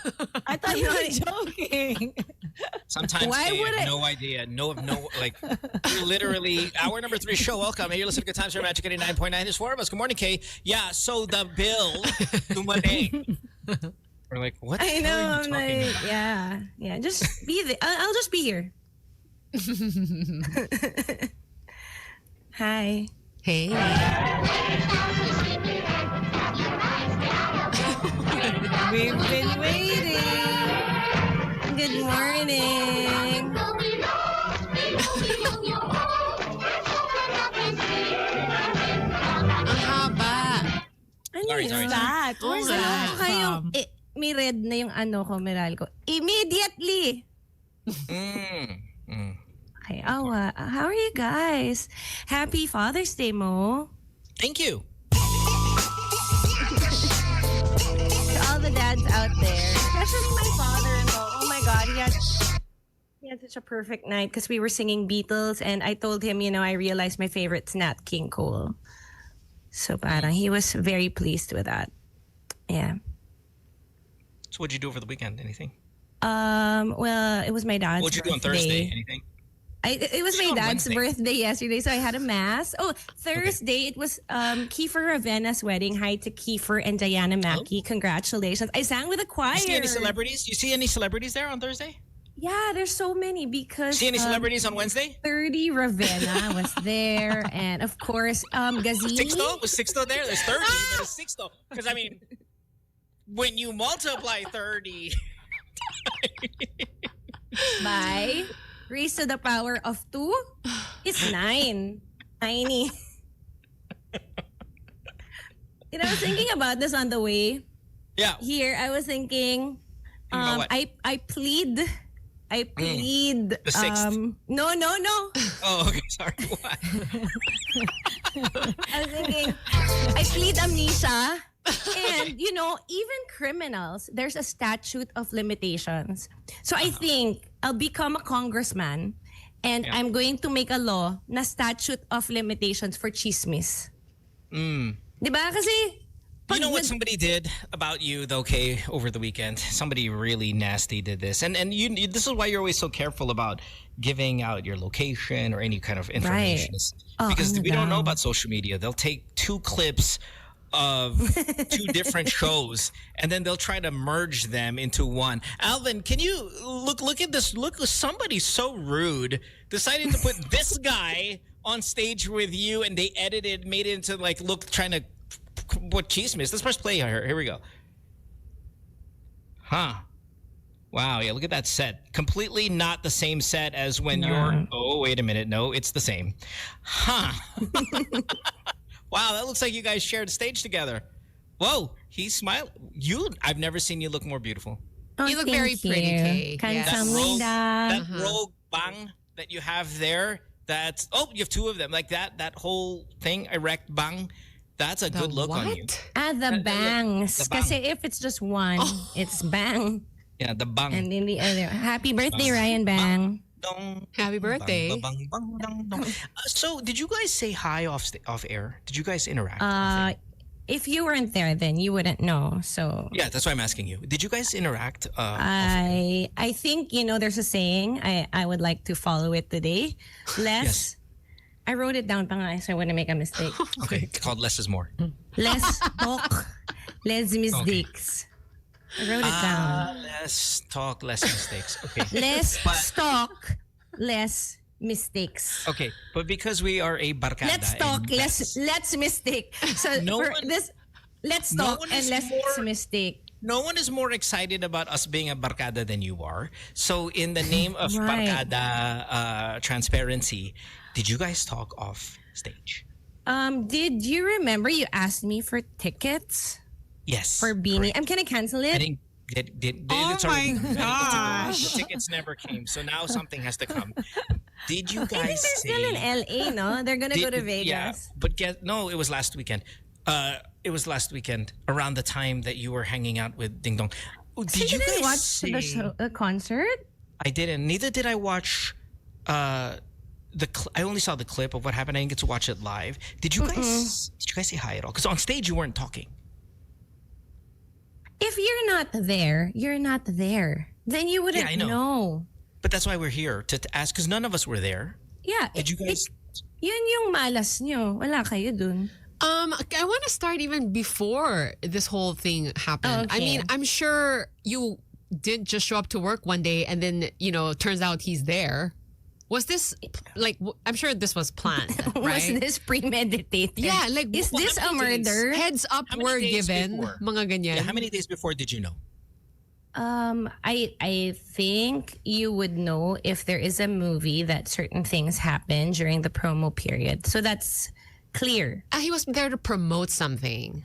I thought you were joking. Sometimes Kay, I have no idea. No, you're literally hour number 3 show. Welcome. Hey, you're listening to Good Times here, Magic 89.9. There's 4 of us. Good morning, Kay. Yeah, so the bill, dumating. We're like, what? I know. I'm like, yeah. Just be there. I'll just be here. Hi. Hey. We've been waiting. Good morning. Ang haba. Sorry. That? Where's that from? May red na yung Meral ko. Immediately. Okay. How are you guys? Happy Father's Day, Mo. Thank you. To all the dads out there, especially my father-in-law. Oh my God, he He had such a perfect night because we were singing Beatles, and I told him, I realized my favorite's Nat King Cole. So parang he was very pleased with that. Yeah. So what'd you do over the weekend? Anything? Well, it was my dad's What'd you do on birthday. Thursday? Anything? It was my dad's birthday yesterday, so I had a mass. Oh, Thursday it was Kiefer Ravenna's wedding. Hi to Kiefer and Diana Mackey. Congratulations. I sang with a choir. You see any celebrities? You see any celebrities there on Thursday? Yeah, there's so many because... See any celebrities on Wednesday? 30 Ravenna was there, and of course, Gazini. Sixto? Was Sixto there? There's 30, but it's Sixto. Because, I mean, when you multiply 30... by raised to the power of 2, it's 9. Tiny. I was thinking about this on the way. Yeah. Here, I was thinking, I plead... The sixth. No. Oh, okay. Sorry. What? I was thinking, I plead amnesia. And, even criminals, there's a statute of limitations. So I think I'll become a congressman and I'm going to make a law na statute of limitations for chismis. Diba? Kasi... You know what somebody did about you, though, Kay, over the weekend? Somebody really nasty did this. And this is why you're always so careful about giving out your location or any kind of information. Right. Because we don't know about social media. They'll take 2 clips of 2 different shows and then they'll try to merge them into one. Alvin, can you look at this? Look, somebody so rude decided to put this guy on stage with you and they made it into trying to what chismis. Let's press play here. Here we go. Huh. Wow, yeah, look at that set. Completely not the same set as when you're... Oh, wait a minute. No, it's the same. Huh. Wow, that looks like you guys shared a stage together. Whoa, he's smiling. I've never seen you look more beautiful. You look very pretty, Kay. That rogue bang that you have there, you have 2 of them. Like that whole thing, erect bang. That's a good look on you. The bangs. Kasi if it's just one, it's bang. Yeah, the bang. And then the other. Happy birthday, Ryan Bang. Happy birthday. So, did you guys say hi off air? Did you guys interact? If you weren't there, then you wouldn't know. So yeah, that's why I'm asking you. Did you guys interact? I think there's a saying. I would like to follow it today. Less. I wrote it down, so I wouldn't make a mistake. Okay, called less is more. Less talk, less mistakes. I wrote it down. Less talk, less mistakes. Okay. Less talk, less mistakes. Okay, but because we are a barkada. Let's talk, let's mistake. So let's talk and less mistake. No one is more excited about us being a barkada than you are. So in the name of barkada transparency, did you guys talk off stage? Did you remember you asked me for tickets? Yes. For Beanie. Can I cancel it? I think oh my gosh. The tickets never came, so now something has to come. Did you guys I think they're still in LA, no? They're gonna go to Vegas. Yeah, but no, it was last weekend. It was last weekend around the time that you were hanging out with Ding Dong. Did you guys watch the concert? I didn't. Neither did I watch I only saw the clip of what happened. I didn't get to watch it live. Did you guys say hi at all? Because on stage you weren't talking. If you're not there, you're not there. Then you wouldn't know. But that's why we're here to ask, because none of us were there. Yeah. Did you guys? Yun yung malas nyo. Wala kayo dun. I want to start even before this whole thing happened. Okay. I mean, I'm sure you didn't just show up to work one day and then, turns out he's there. Was this, I'm sure this was planned, right? Was this premeditated? Yeah, is this a murder? Heads up were given. Mga ganyan. Yeah, how many days before did you know? I think you would know if there is a movie that certain things happen during the promo period. So that's clear. He was there to promote something.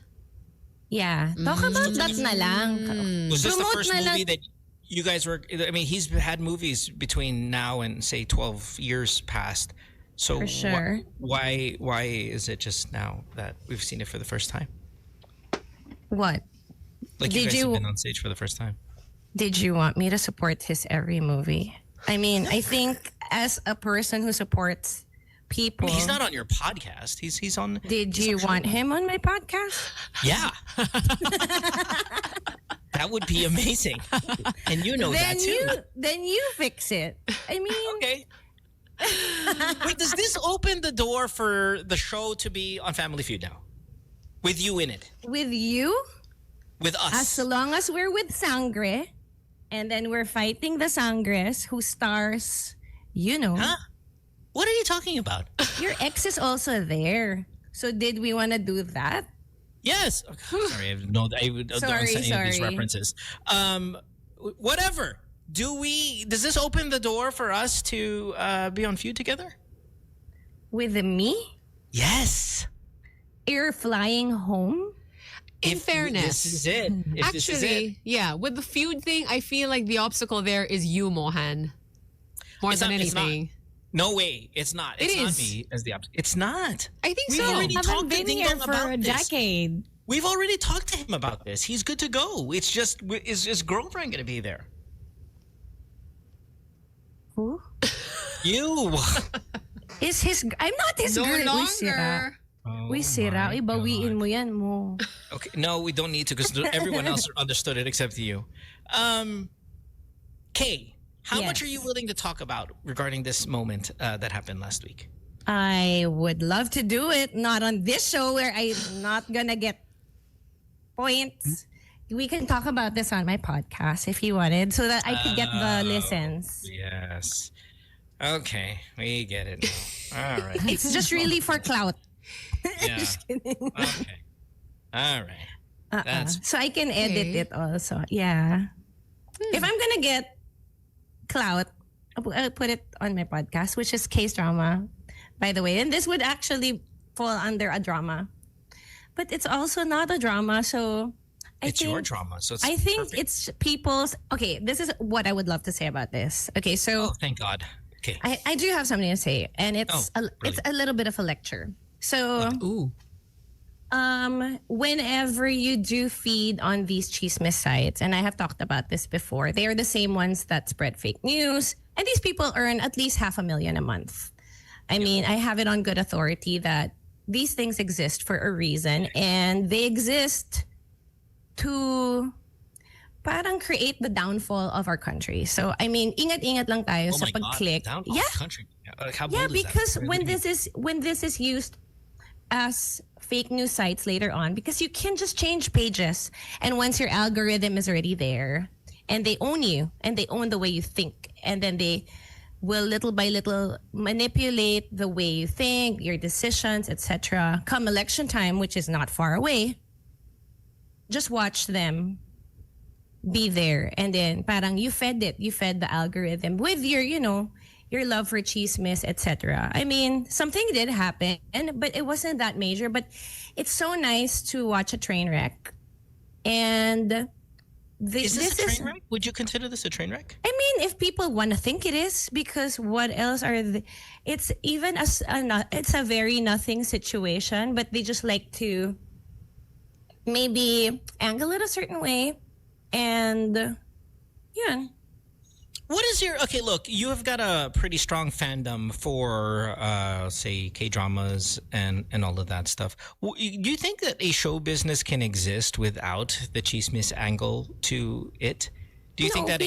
Yeah. Talk about that na lang. Was this the first movie that you guys were... I mean, he's had movies between now and, say, 12 years past. So for sure. Why is it just now that we've seen it for the first time? What? You guys have been on stage for the first time. Did you want me to support his every movie? I mean, I think as a person who supports people, he's not on your podcast. He's on. Did you want him on my podcast? Yeah. That would be amazing. And you know that too. Then you fix it. I mean, okay. Wait, does this open the door for the show to be on Family Feud now? With you in it? With you? With us. As long as we're with Sangre, and then we're fighting the Sangres who stars, you know. Huh? What are you talking about? Your ex is also there. So did we want to do that? Yes. Oh, sorry, I don't understand any of these references. Whatever. Does this open the door for us to be on Feud together? With me? Yes. You're flying home? In fairness. This is it. Actually, yeah, with the Feud thing, I feel like the obstacle there is you, Mohan. More than anything. No way. It's not. It's not me as the obstacle. It's not. I think We've so. already talked to Ding Dong for a decade. We've already talked to him about this. He's good to go. It's just, is his girlfriend going to be there? Who? You. I'm not his no girl. Longer. Uy, sira. Ibawiin mo yan mo. Okay. No, we don't need to because everyone else understood it except you. Kay, how much are you willing to talk about regarding this moment that happened last week? I would love to do it. Not on this show where I'm not going to get points. We can talk about this on my podcast if you wanted so that I could get the listens. Yes. Okay. We get it now. All right. It's just really for clout. Yeah. Just kidding. Okay. All right. So I can edit it also. Yeah. If I'm going to get clout, I'll put it on my podcast, which is Case Drama, by the way. And this would actually fall under a drama. But it's also not a drama, so... It's your drama, so it's I think perfect. it's people's... Okay, this is what I would love to say about this. Okay, so... Oh, thank God. Okay. I do have something to say, and it's a little bit of a lecture. So... whenever you do feed on these chismis sites, and I have talked about this before, they are the same ones that spread fake news, and these people earn at least $500,000 a month. I mean, I have it on good authority that these things exist for a reason, and they exist to parang create the downfall of our country. So, I mean, ingat-ingat lang tayo sa pag-click. Yeah. Country. Like, how Yeah, bold is because that? when this is used as fake news sites later on, because you can just change pages, and once your algorithm is already there, and they own you, and they own the way you think, and then they will little by little manipulate the way you think, your decisions, etc. Come election time, which is not far away, just watch them be there, and then parang you fed the algorithm with your, your love for chismis, etc. I mean, something did happen, but it wasn't that major. But it's so nice to watch a train wreck. And Is this a train wreck? Would you consider this a train wreck? I mean, if people want to think it is, because what else are it's even it's a very nothing situation, but they just like to maybe angle it a certain way, and yeah. What is your... Okay, look, you have got a pretty strong fandom for, say, K-dramas and all of that stuff. Do you think that a show business can exist without the chismis angle to it? Do you think that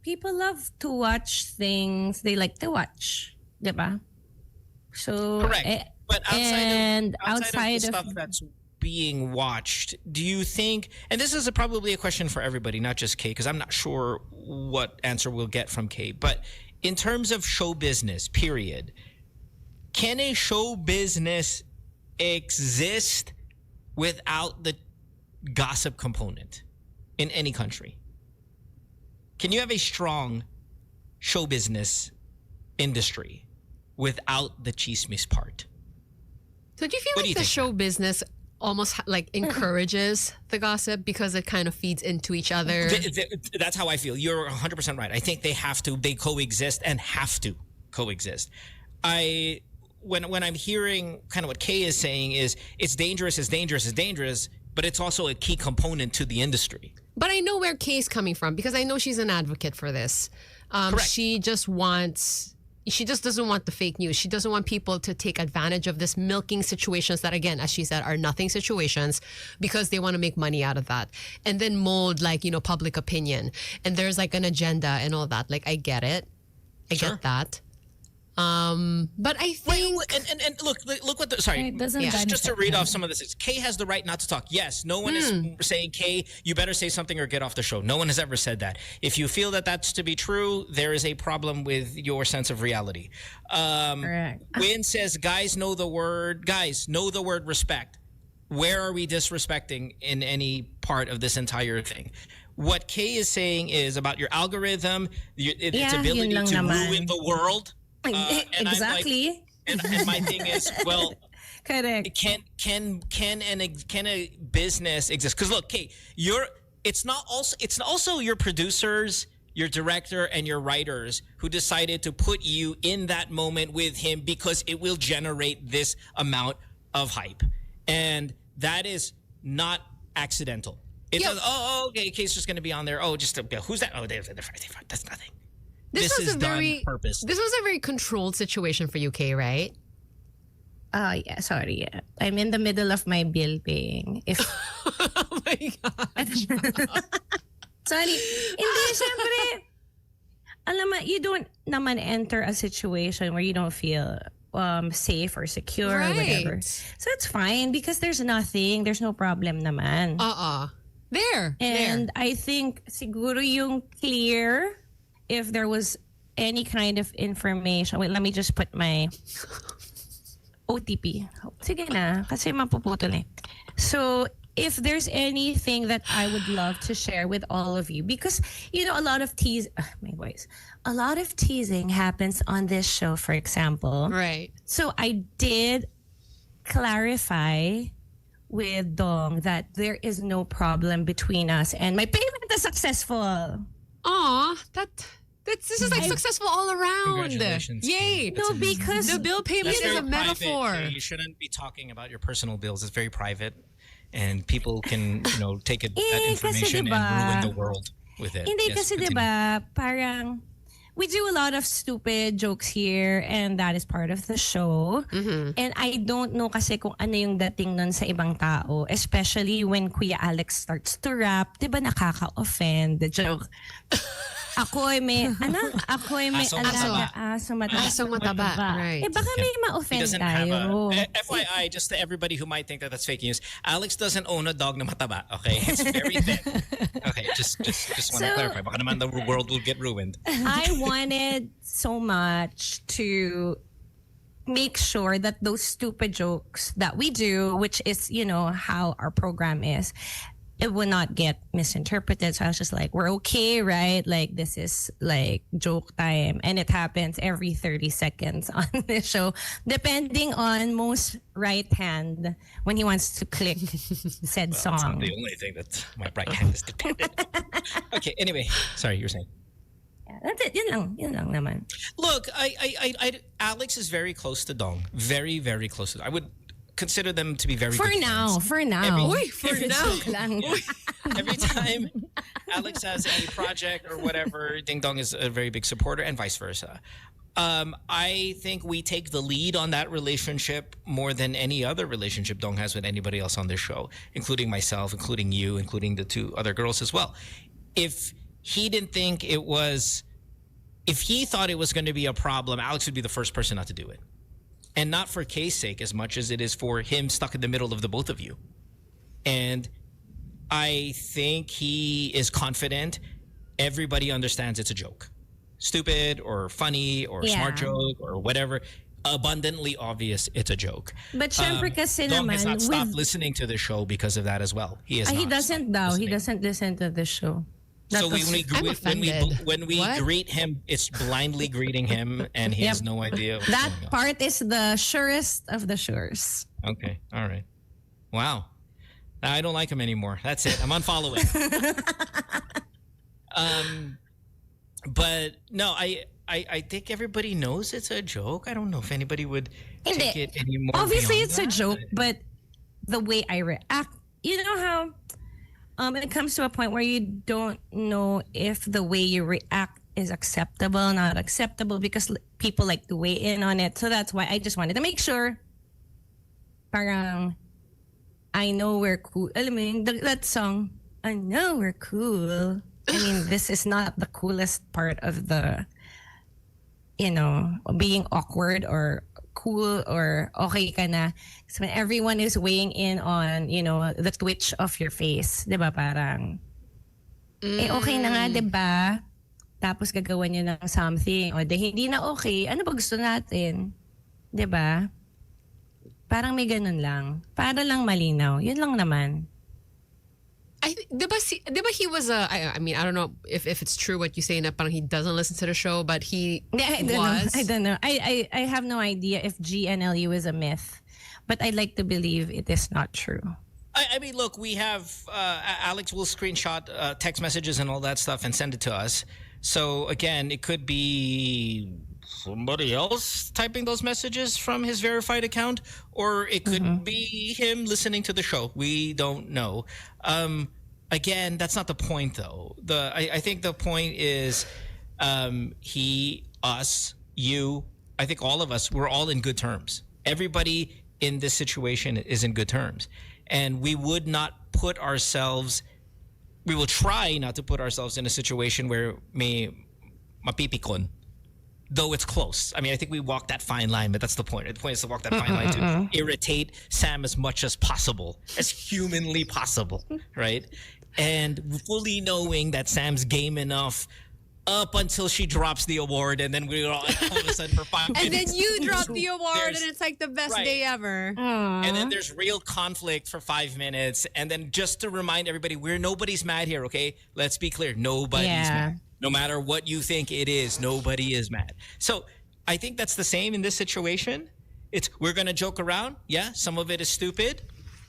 people love to watch things they like to watch, diba? So correct. But outside of the stuff of that's being watched, do you think, and this is probably a question for everybody, not just Kay, because I'm not sure what answer we'll get from Kay, but in terms of show business, period, can a show business exist without the gossip component in any country? Can you have a strong show business industry without the chismis part? So do you feel like the show business almost like encourages the gossip because it kind of feeds into each other? That's how I feel. You're 100% right. I think they coexist and have to coexist. When I'm hearing kind of what Kay is saying is it's dangerous, but it's also a key component to the industry. But I know where Kay's coming from because I know she's an advocate for this. She just doesn't want the fake news. She doesn't want people to take advantage of this milking situations that, again, as she said, are nothing situations because they want to make money out of that and then mold public opinion. And there's like an agenda and all that. Like, I get it. I get that. But I think and look what sorry, just to read off some of this. Kay has the right not to talk. Yes, no one is saying, Kay, you better say something or get off the show. No one has ever said that. If you feel that that's to be true, there is a problem with your sense of reality. Win says, guys know the word respect. Where are we disrespecting in any part of this entire thing? What Kay is saying is about your algorithm, its ability to ruin the world. Exactly. And my thing is, well, correct. Can a business exist? Because look, Kate, it's also your producers, your director, and your writers who decided to put you in that moment with him because it will generate this amount of hype, and that is not accidental. It does. Oh, okay. Kate's just going to be on there. Oh, just who's that? Oh, they're that's nothing. This is done on purpose. This was a very controlled situation for UK, right? Yeah, sorry. Yeah. I'm in the middle of my bill paying. Oh my God. Sorry. Hindi, syempre, alam mo, you don't naman enter a situation where you don't feel safe or secure or whatever. So it's fine because there's no problem naman. There. I think siguro yung clear, if there was any kind of information. Wait, let me just put my OTP. Sige na, kasi mapuputol eh. So, if there's anything that I would love to share with all of you, because, a lot of a lot of teasing happens on this show, for example. Right. So, I did clarify with Dong that there is no problem between us and my payment is successful. Aw, this is like successful all around. Congratulations. Yay. No, because the bill payment is a metaphor. Private. You shouldn't be talking about your personal bills. It's very private. And people can, take that information and ruin the world with it. Hindi kasi diba, parang we do a lot of stupid jokes here and that is part of the show. Mm-hmm. And I don't know kasi kung ano yung dating nun sa ibang tao, especially when Kuya Alex starts to rap, diba nakaka-offend? The joke. Ako'y may alaga asong mataba. Right. Baka may ma-offend tayo. FYI, just to everybody who might think that that's fake news, Alex doesn't own a dog na mataba, okay? It's very thin. Okay, just want to clarify. Baka naman the world will get ruined. I wanted so much to make sure that those stupid jokes that we do, which is, how our program is, it will not get misinterpreted. So I was just like, we're okay, right? Like, this is like joke time. And it happens every 30 seconds on this show, depending on Mo's right hand when he wants to click said song. That's not the only thing that my right hand is dependent. Okay, anyway. Sorry, you were saying. Yeah, that's it. Yun lang naman. Look, Alex is very close to Dong. Very, very close to Dong. I would consider them to be very for good now. friends. For now. Every time Alex has a project or whatever, Ding Dong is a very big supporter and vice versa. I think we take the lead on that relationship more than any other relationship Dong has with anybody else on this show, including myself, including you, including the two other girls as well. If he thought it was going to be a problem, Alex would be the first person not to do it. And not for Kay's sake as much as it is for him stuck in the middle of the both of you. And I think he is confident everybody understands it's a joke. Stupid or funny or smart joke or whatever. Abundantly obvious it's a joke. But syempre kasi Dong naman, has not stopped listening to the show because of that as well. He doesn't listen to the show. So when we greet him, it's blindly greeting him, and he has no idea. That part is the surest of the sures. Okay, all right. Wow, I don't like him anymore. That's it. I'm unfollowing. But no, I think everybody knows it's a joke. I don't know if anybody would take it anymore. Obviously, it's a joke, but the way I react, you know how it comes to a point where you don't know if the way you react is acceptable, not acceptable, because people like to weigh in on it. So that's why I just wanted to make sure. Parang, I know we're cool. Alam mo yun, that song, I know we're cool. I mean, this is not the coolest part of the, being awkward or cool or okay ka na. So when everyone is weighing in on, the twitch of your face, di ba parang, okay na nga, di ba? Tapos gagawa niyo ng something. O di hindi na okay, ano ba gusto natin? Di ba? Parang may ganun lang. Para lang malinaw. Yun lang naman. Diba he was I mean, I don't know if it's true what you say na parang he doesn't listen to the show, but I don't know. I have no idea if GNLU is a myth, but I'd like to believe it is not true. I mean, look, we have Alex will screenshot text messages and all that stuff and send it to us. So again, it could be somebody else typing those messages from his verified account, or it could be him listening to the show. We don't know. Again, that's not the point, though. I think the point is he, us, you, I think all of us, we're all in good terms. Everybody in this situation is in good terms. And we would not put ourselves, we will try not to put ourselves in a situation where may mapipikon. Though it's close. I mean, I think we walk that fine line, but that's the point. The point is to walk that fine line to irritate Sam as much as possible, as humanly possible, right? And fully knowing that Sam's game enough up until she drops the award, and then we're all of a sudden for 5 minutes. And then you drop the award, and it's like the best day ever. And then there's real conflict for 5 minutes. And then just to remind everybody, nobody's mad here, okay? Let's be clear. Nobody's mad. No matter what you think it is, nobody is mad. So I think that's the same in this situation. We're going to joke around. Yeah, some of it is stupid.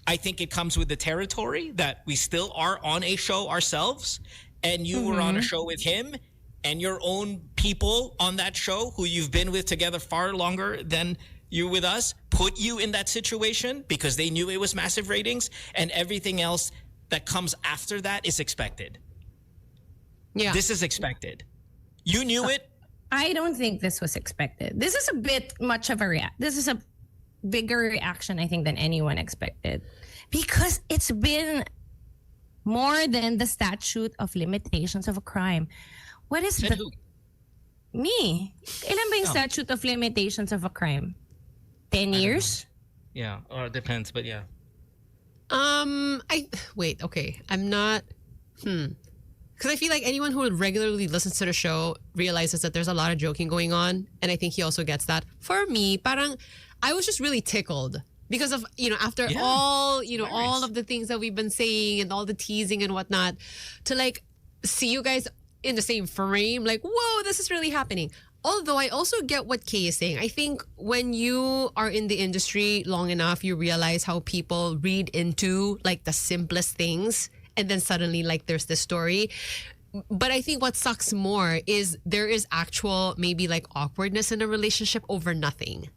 I think it comes with the territory that we still are on a show ourselves. And you were on a show with him and your own people on that show who you've been with together far longer than you with us put you in that situation because they knew it was massive ratings, and everything else that comes after that is expected. Yeah. This is expected. You knew it. I don't think this was expected. This is a bit much of a This is a bigger reaction, I think, than anyone expected. Because it's been more than the statute of limitations of a crime. What is the... Me. Ilan ba yung statute of limitations of a crime? 10 years? Yeah, or it depends, but yeah. Wait, okay. I'm not... Because I feel like anyone who regularly listens to the show realizes that there's a lot of joking going on. And I think he also gets that. For me, parang, I was just really tickled. Because of, after all, all of the things that we've been saying and all the teasing and whatnot, to like see you guys in the same frame, like, whoa, this is really happening. Although I also get what Kay is saying. I think when you are in the industry long enough, you realize how people read into like the simplest things. And then suddenly, like, there's this story. But I think what sucks more is there is actual, maybe, like, awkwardness in a relationship over nothing.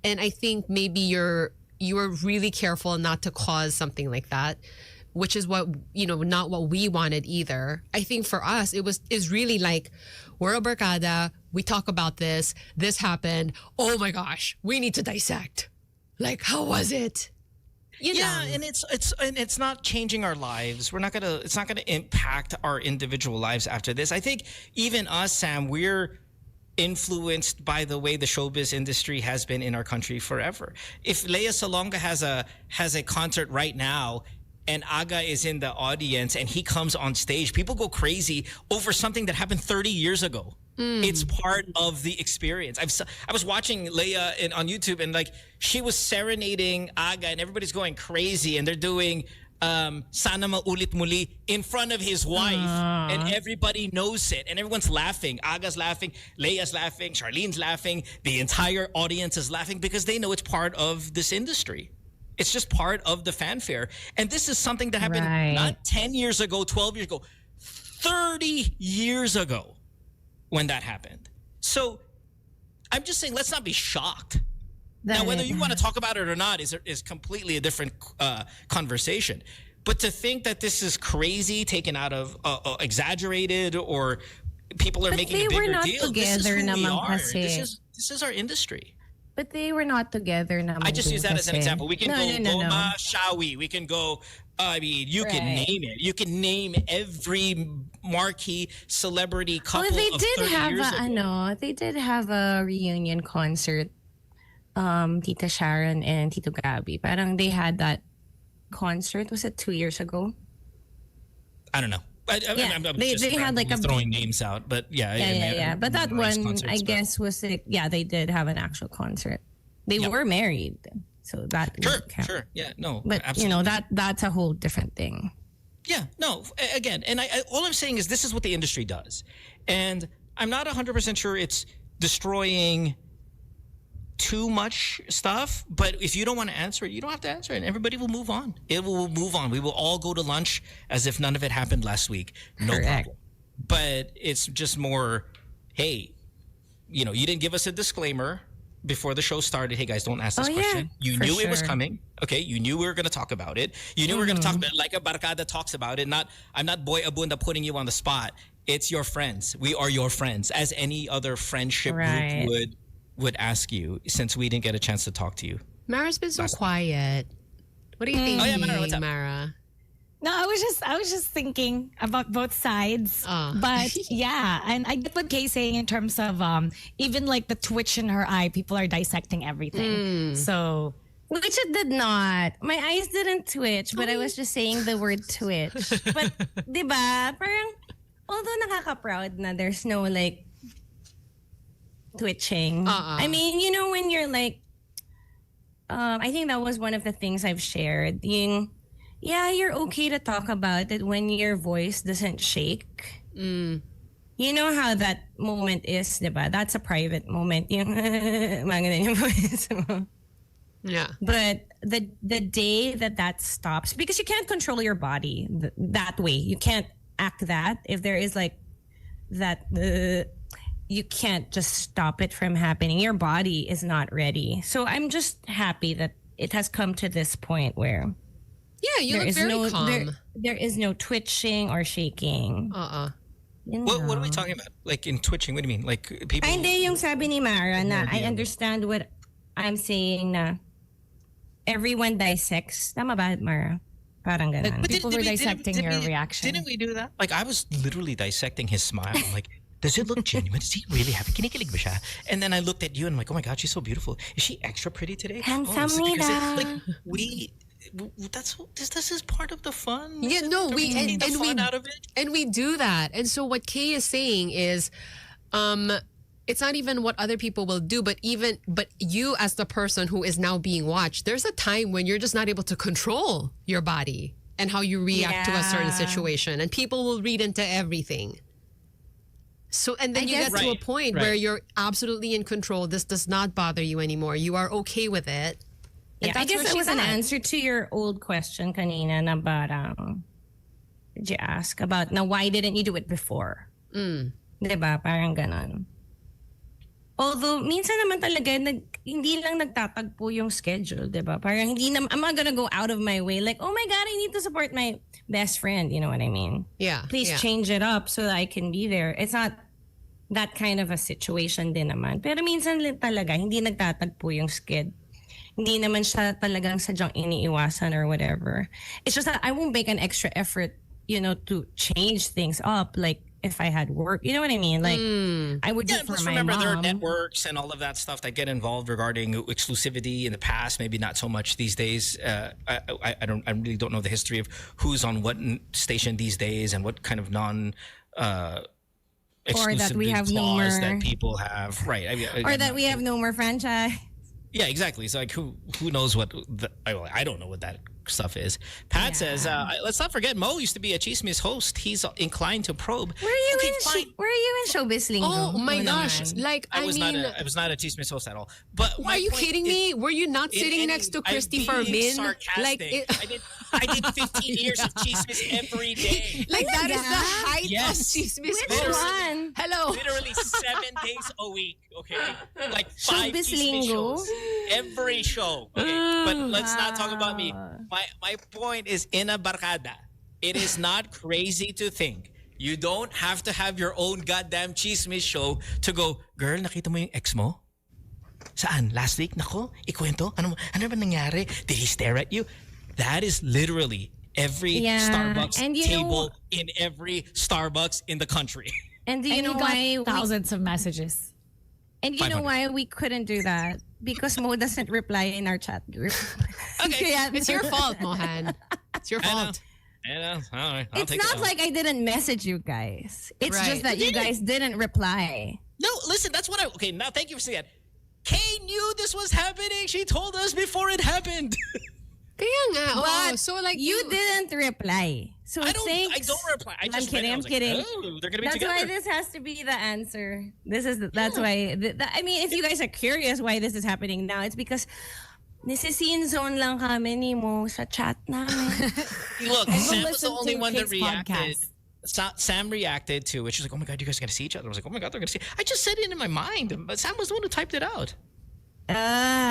And I think maybe you were really careful not to cause something like that, which is what, not what we wanted either. I think for us, is really like, we're a barkada, we talk about this happened, oh my gosh, we need to dissect. Like, how was it? And it's not changing our lives. It's not gonna impact our individual lives after this. I think even us, Sam, we're influenced by the way the showbiz industry has been in our country forever. If Lea Salonga has a concert right now and Aga is in the audience and he comes on stage, people go crazy over something that happened 30 years ago. It's part of the experience. I was watching Leia on YouTube, and like she was serenading Aga, and everybody's going crazy, and they're doing "Sana Maulit Muli" in front of his wife, and everybody knows it, and everyone's laughing. Aga's laughing, Leia's laughing, Charlene's laughing, the entire audience is laughing because they know it's part of this industry. It's just part of the fanfare, and this is something that happened not 10 years ago, 12 years ago, 30 years ago. When that happened. So I'm just saying, let's not be shocked. Now, whether you want to talk about it or not is completely a different conversation. But to think that this is crazy, taken out of exaggerated, or people are making a bigger were not deal. This is together who we naman are. kasi. This is our industry. But they were not together naman. I just use that as an kasi. example. We can no. Goma, Shawi. We can go. I mean, you can name it. You can name every marquee celebrity couple. They of did 30 have years ago. They did have a reunion concert. Tita Sharon and Tito Gabby. Parang they had that concert. Was it 2 years ago? I don't know. I'm they had like throwing names out, but yeah. But that one, I but... guess, was like, they did have an actual concert. They were married, so that sure, yeah, no, but absolutely. that's a whole different thing. Yeah, no, again, and I all I'm saying is this is what the industry does, and I'm not 100% sure it's destroying too much stuff, but if you don't want to answer it, you don't have to answer it. Everybody will move on. It will move on. We will all go to lunch as if none of it happened last week. No problem. But it's just more, hey, you didn't give us a disclaimer before the show started. Hey guys, don't ask this question. You knew it was coming. Okay, you knew we were going to talk about it. You knew we were going to talk about it like a barkada talks about it. I'm not Boy Abunda putting you on the spot. It's your friends. We are your friends, as any other friendship group would ask you, since we didn't get a chance to talk to you. Mara's been so quiet. What do you think? Mara, what's up? Mara? No, I was just thinking about both sides. But yeah, and I get what Kay's saying in terms of even like the twitch in her eye, people are dissecting everything. So which it did not. My eyes didn't twitch, but I was just saying the word twitch. But diba, parang although nakaka-proud na there's no like twitching. I mean, when you're like, I think that was one of the things I've shared. You're okay to talk about it when your voice doesn't shake. You know how that moment is, diba? That's a private moment. Yung yung voice mo. Yeah. But the day that stops, because you can't control your body that way. You can't act that. If there is like that, you can't just stop it from happening. Your body is not ready. So I'm just happy that it has come to this point where you look very calm. There is no twitching or shaking. What are we talking about? Like in twitching? What do you mean? Like people? Ay, hindi, yung sabi ni Mara na I understand what I'm saying na everyone dissects. Tama ba, Mara? Parang ganun. People were dissecting your reaction. Didn't we do that? Like I was literally dissecting his smile. I'm like, does it look genuine? Does he really have it? Kinikilig ba siya? And then I looked at you and I'm like, oh my God, she's so beautiful. Is she extra pretty today? Handsome this is part of the fun. Yeah, no, we out of it. And we do that. And so what Kay is saying is, it's not even what other people will do, but you as the person who is now being watched, there's a time when you're just not able to control your body and how you react to a certain situation, and people will read into everything. So, and then you get to a point where you're absolutely in control. This does not bother you anymore. You are okay with it. Yeah, I guess that was an answer to your old question kanina na parang, did you ask about, now why didn't you do it before? Diba? Parang ganon. Although, minsan naman talaga, hindi lang nagtatagpo yung schedule, diba? Parang I'm not gonna go out of my way like, oh my God, I need to support my best friend. You know what I mean? Yeah. Please change it up so that I can be there. It's not that kind of a situation din naman. Pero minsan talaga, hindi nagtatagpo yung sked. Hindi naman siya talagang sadyang iniiwasan or whatever. It's just that I won't make an extra effort, to change things up. Like, if I had work, you know what I mean? Like, I would do it for my remember mom. there are networks and all of that stuff that get involved regarding exclusivity in the past. Maybe not so much these days. I really don't know the history of who's on what station these days and what kind of exclusivity clause that people have. Right. Or that we have no more franchise. Yeah, exactly. It's like who knows what I don't know what that stuff is. Pat says, let's not forget Mo used to be a Chismis host. He's inclined to probe. Were you in Showbiz Lingo? Oh my gosh. Like I was not a Chismis host at all. But are you kidding me? Were you not sitting next to Christy Fermin? Like I did 15 years of Chismis every day. Like that is the height of Chismis. Which one? Hello. Literally 7 days a week. Okay, like 5 Showbiz Chismis Lingo shows every show. Okay, but let's not talk about me. My point is, in a barkada, it is not crazy to think you don't have to have your own goddamn chismis show to go, girl, nakita mo yung ex mo? Saan? Last week? Nako, ikwento? Ano ba nangyari? Did he stare at you? That is literally every Starbucks table in every Starbucks in the country. And do you know why thousands of messages? And you know why we couldn't do that? Because Mo doesn't reply in our chat group. Okay, it's your fault, Mohan. It's your fault. I know. All right, It's not like I didn't message you guys. It's just that you guys didn't reply. No, listen, that's what okay, now thank you for saying that. Kay knew this was happening. She told us before it happened. Kaya nga. But so like you didn't reply. So I don't reply. I just I'm kidding. Oh, they're gonna be That's together. why this has to be the answer. That's why. I mean, if you guys are curious why this is happening now, it's because nisi-scene zone lang kami ni Mo sa chat namin. Look, And Sam was the listen only to one that Kate's reacted. podcast. Sam reacted to it. She's like, "Oh my god, you guys are gonna see each other." I was like, "Oh my god, they're gonna see." I just said it in my mind, but Sam was the one who typed it out.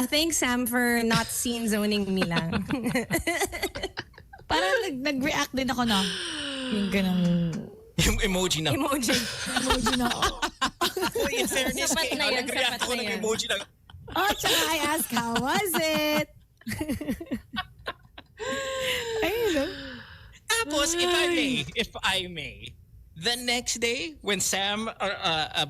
Thanks, Sam, for not scene zoning me lang. Parang nag-react din ako na. Yung ganang... Yung emoji na. Emoji na. In fairness, Sapat na yan, nag-react sapat ako na ng yan. emoji na. Oh, tsaka I asked, how was it? Ayun. Tapos, if I may, the next day when Sam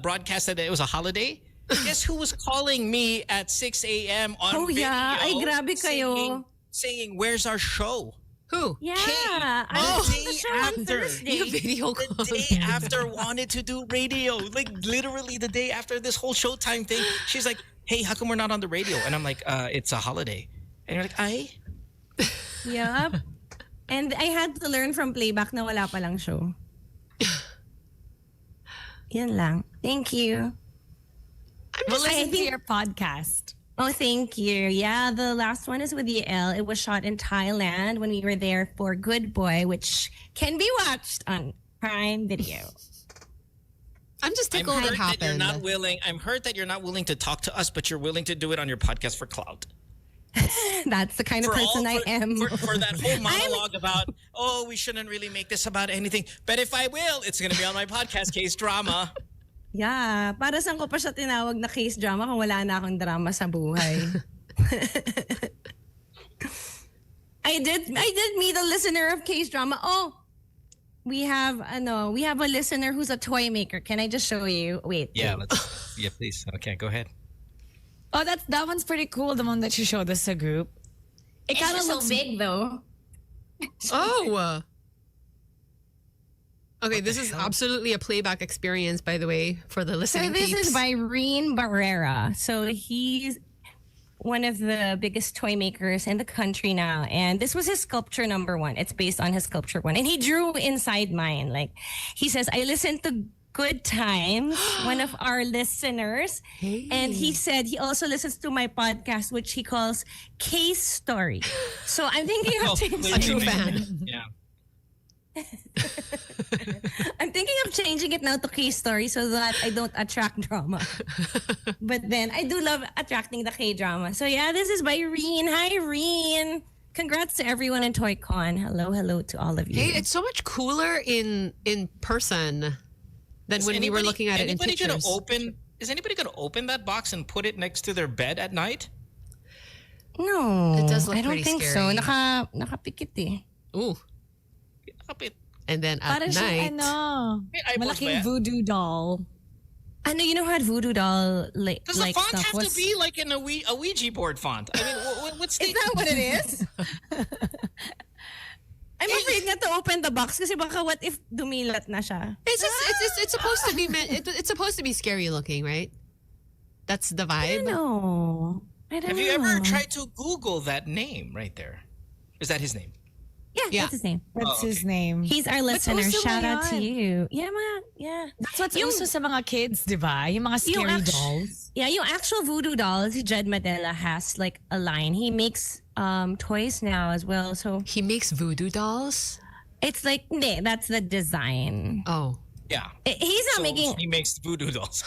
broadcasted that it was a holiday, guess who was calling me at 6 a.m. on video? Ay, grabe kayo. Saying, where's our show? Who? Yeah. The day after. You video call. The day after wanted to do radio. Like, literally the day after this whole Showtime thing. She's like, hey, how come we're not on the radio? And I'm like, it's a holiday. And you're like, ay? Yup. And I had to learn from playback na wala palang show. Yan lang. Thank you. We'll listen to your podcast. Oh, thank you. Yeah, the last one is with Yael. It was shot in Thailand when we were there for Good Boy, which can be watched on Prime Video. I'm just tickled it happened. I'm hurt that you're not willing to talk to us, but you're willing to do it on your podcast for clout. That's the kind of person I am. For that whole monologue about, oh, we shouldn't really make this about anything. But if I will, it's going to be on my podcast, Case Drama. Yeah, para saan ko pa siya tinawag na case drama kung wala na akong drama sa buhay. I did meet a listener of case drama. Oh, we have a listener who's a toy maker. Can I just show you? Wait. Yeah, please. Okay, go ahead. Oh, that one's pretty cool. The one that you showed us a group. It kind of looks so big though. Oh. Okay, this is absolutely a playback experience, by the way, for the listening So this peeps. is by Reen Barrera. So he's one of the biggest toy makers in the country now. And this was his sculpture #1. It's based on his sculpture 1. And he drew inside mine. Like, he says, I listened to Good Times, one of our listeners. Hey. And he said he also listens to my podcast, which he calls Case Story. So I'm thinking of changing a true fan. Yeah. I'm thinking of changing it now to Case Story so that I don't attract drama. But then I do love attracting the K-drama. So yeah, this is by Reen. Hi, Reen. Congrats to everyone in ToyCon. Hello to all of you. Hey, it's so much cooler in person than when we were looking at it in pictures. Is anybody going to open that box and put it next to their bed at night? No, It does look I don't pretty think scary. so. Nakapikit eh. Ooh. And then at Para siyang night, malaking voodoo doll. Ano, you know how voodoo doll like Does the font stuff have was? to be like in a Ouija board font? I mean, what's the... Is that what it is? I'm afraid nga to open the box kasi baka what if dumilat na siya? it's supposed to be it's supposed to be scary looking, right? That's the vibe. No. Have you ever tried to Google that name right there? Is that his name? Yeah, that's his name. That's his name. He's our listener. uso Shout out to ngayon. you. Yeah, man. Yeah. That's what's uso sa mga kids, di ba? Yung mga scary dolls. Yeah, yung actual voodoo dolls, Jed Madela has like a line. He makes toys now as well. So he makes voodoo dolls? It's like, nee, that's the design. Oh. Yeah. He's not making... He makes voodoo dolls.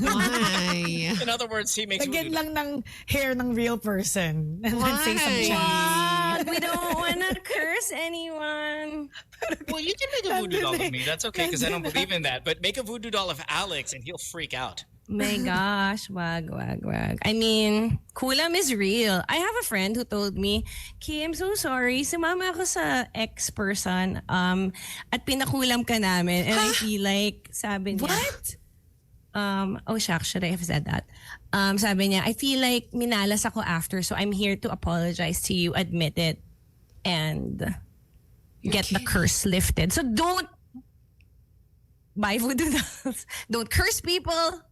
Why? In other words, he makes Lagyan voodoo lang ng hair ng real person. And Why? then say some Chinese. We don't want to curse anyone. Well, you can make a voodoo doll of me. That's okay because I don't believe in that. But make a voodoo doll of Alex and he'll freak out. My gosh, wag. I mean, kulam is real. I have a friend who told me, Kay, I'm so sorry. Sumama ako sa ex-person at pinakulam ka namin. And I feel like, sabi niya. What? Oh, shucks, should I have said that? Sabi niya, I feel like minalas ako after, so I'm here to apologize to you, admit it, and get the curse lifted. So don't buy voodoo dolls. Don't curse people.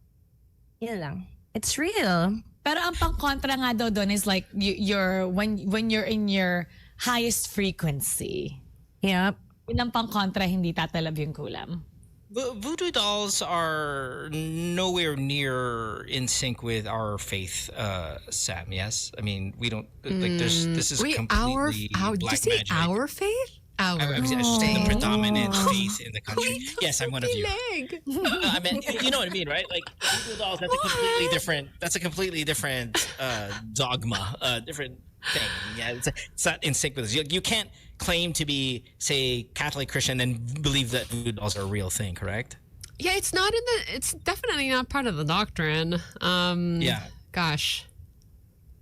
Yun lang. It's real. Pero ang pang-kontra nga daw doon is like you're when you're in your highest frequency. Yep. Yun ang pang-kontra, hindi tatalab yung kulam. Voodoo dolls are nowhere near in sync with our faith, Sam. Yes, I mean we don't like. This is completely did you black say magic. our faith? I was saying the predominant faith in the country. Yes, I'm one of you. I mean, you know what I mean, right? Like voodoo dolls. That's a completely different dogma, different thing. Yeah, it's not in sync with us. You can't claim to be, say, Catholic Christian and believe that voodoo dolls are a real thing, correct? Yeah, it's definitely not part of the doctrine. Yeah. Gosh.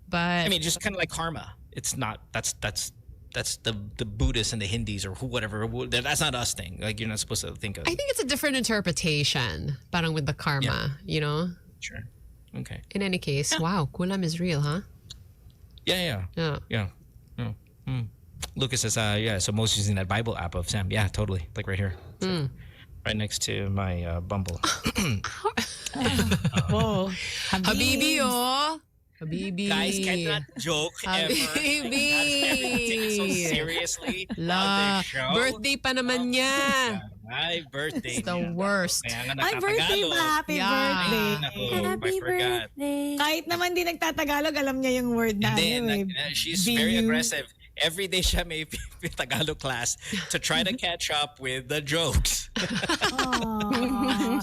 But I mean, just kind of like karma. It's not. That's the Buddhists and the Hindus or whatever. That's not us thing. Like you're not supposed to think of. I think it's a different interpretation, parang with the karma, you know? Sure. Okay. In any case, wow, kulam is real, huh? Yeah. Lucas says, so Mo's using that Bible app of Sam. Yeah, totally. Like right here. Right next to my Bumble. Whoa. Habibi, oh. Habibi. Guys cannot joke ever. Habibi. Take it so seriously on La, this show. birthday pa naman niya. My birthday. It's the worst. Ay, birthday ba? Happy birthday. Happy birthday. Kahit naman di nagtatagalog, alam niya yung word namin. She's very aggressive. Every day siya may Tagalog class to try to catch up with the jokes.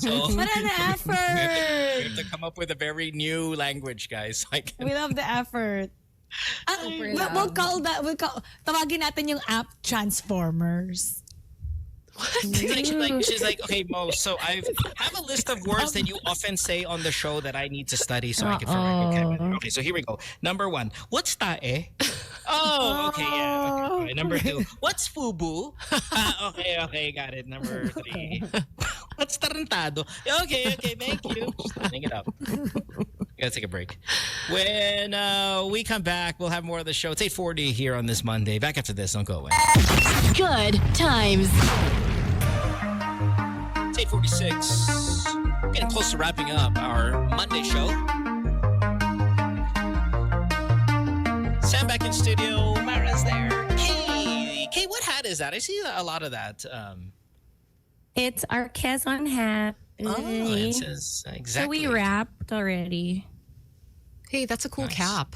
So what an effort! We have to come up with a very new language, guys. We love the effort. Tawagin natin yung app Transformers. She's like, okay, Mo, so I have a list of words that you often say on the show that I need to study so I can vocabulary. Okay, so here we go. Number 1, what's tae? Oh, okay, yeah. Okay. Number 2, what's fubu? Okay, got it. Number 3, what's tarantado? Okay, thank you. Just lining it up. Gotta take a break. When we come back, we'll have more of the show. It's 8:40 here on this Monday. Back after this, don't go away. Good times. It's 8:46. Getting close to wrapping up our Monday show. Sam back in studio. Mara's there. Kay, what hat is that? I see a lot of that. It's our Quezon hat. Oh, it says exactly. So we wrapped already. Hey, that's a cool cap.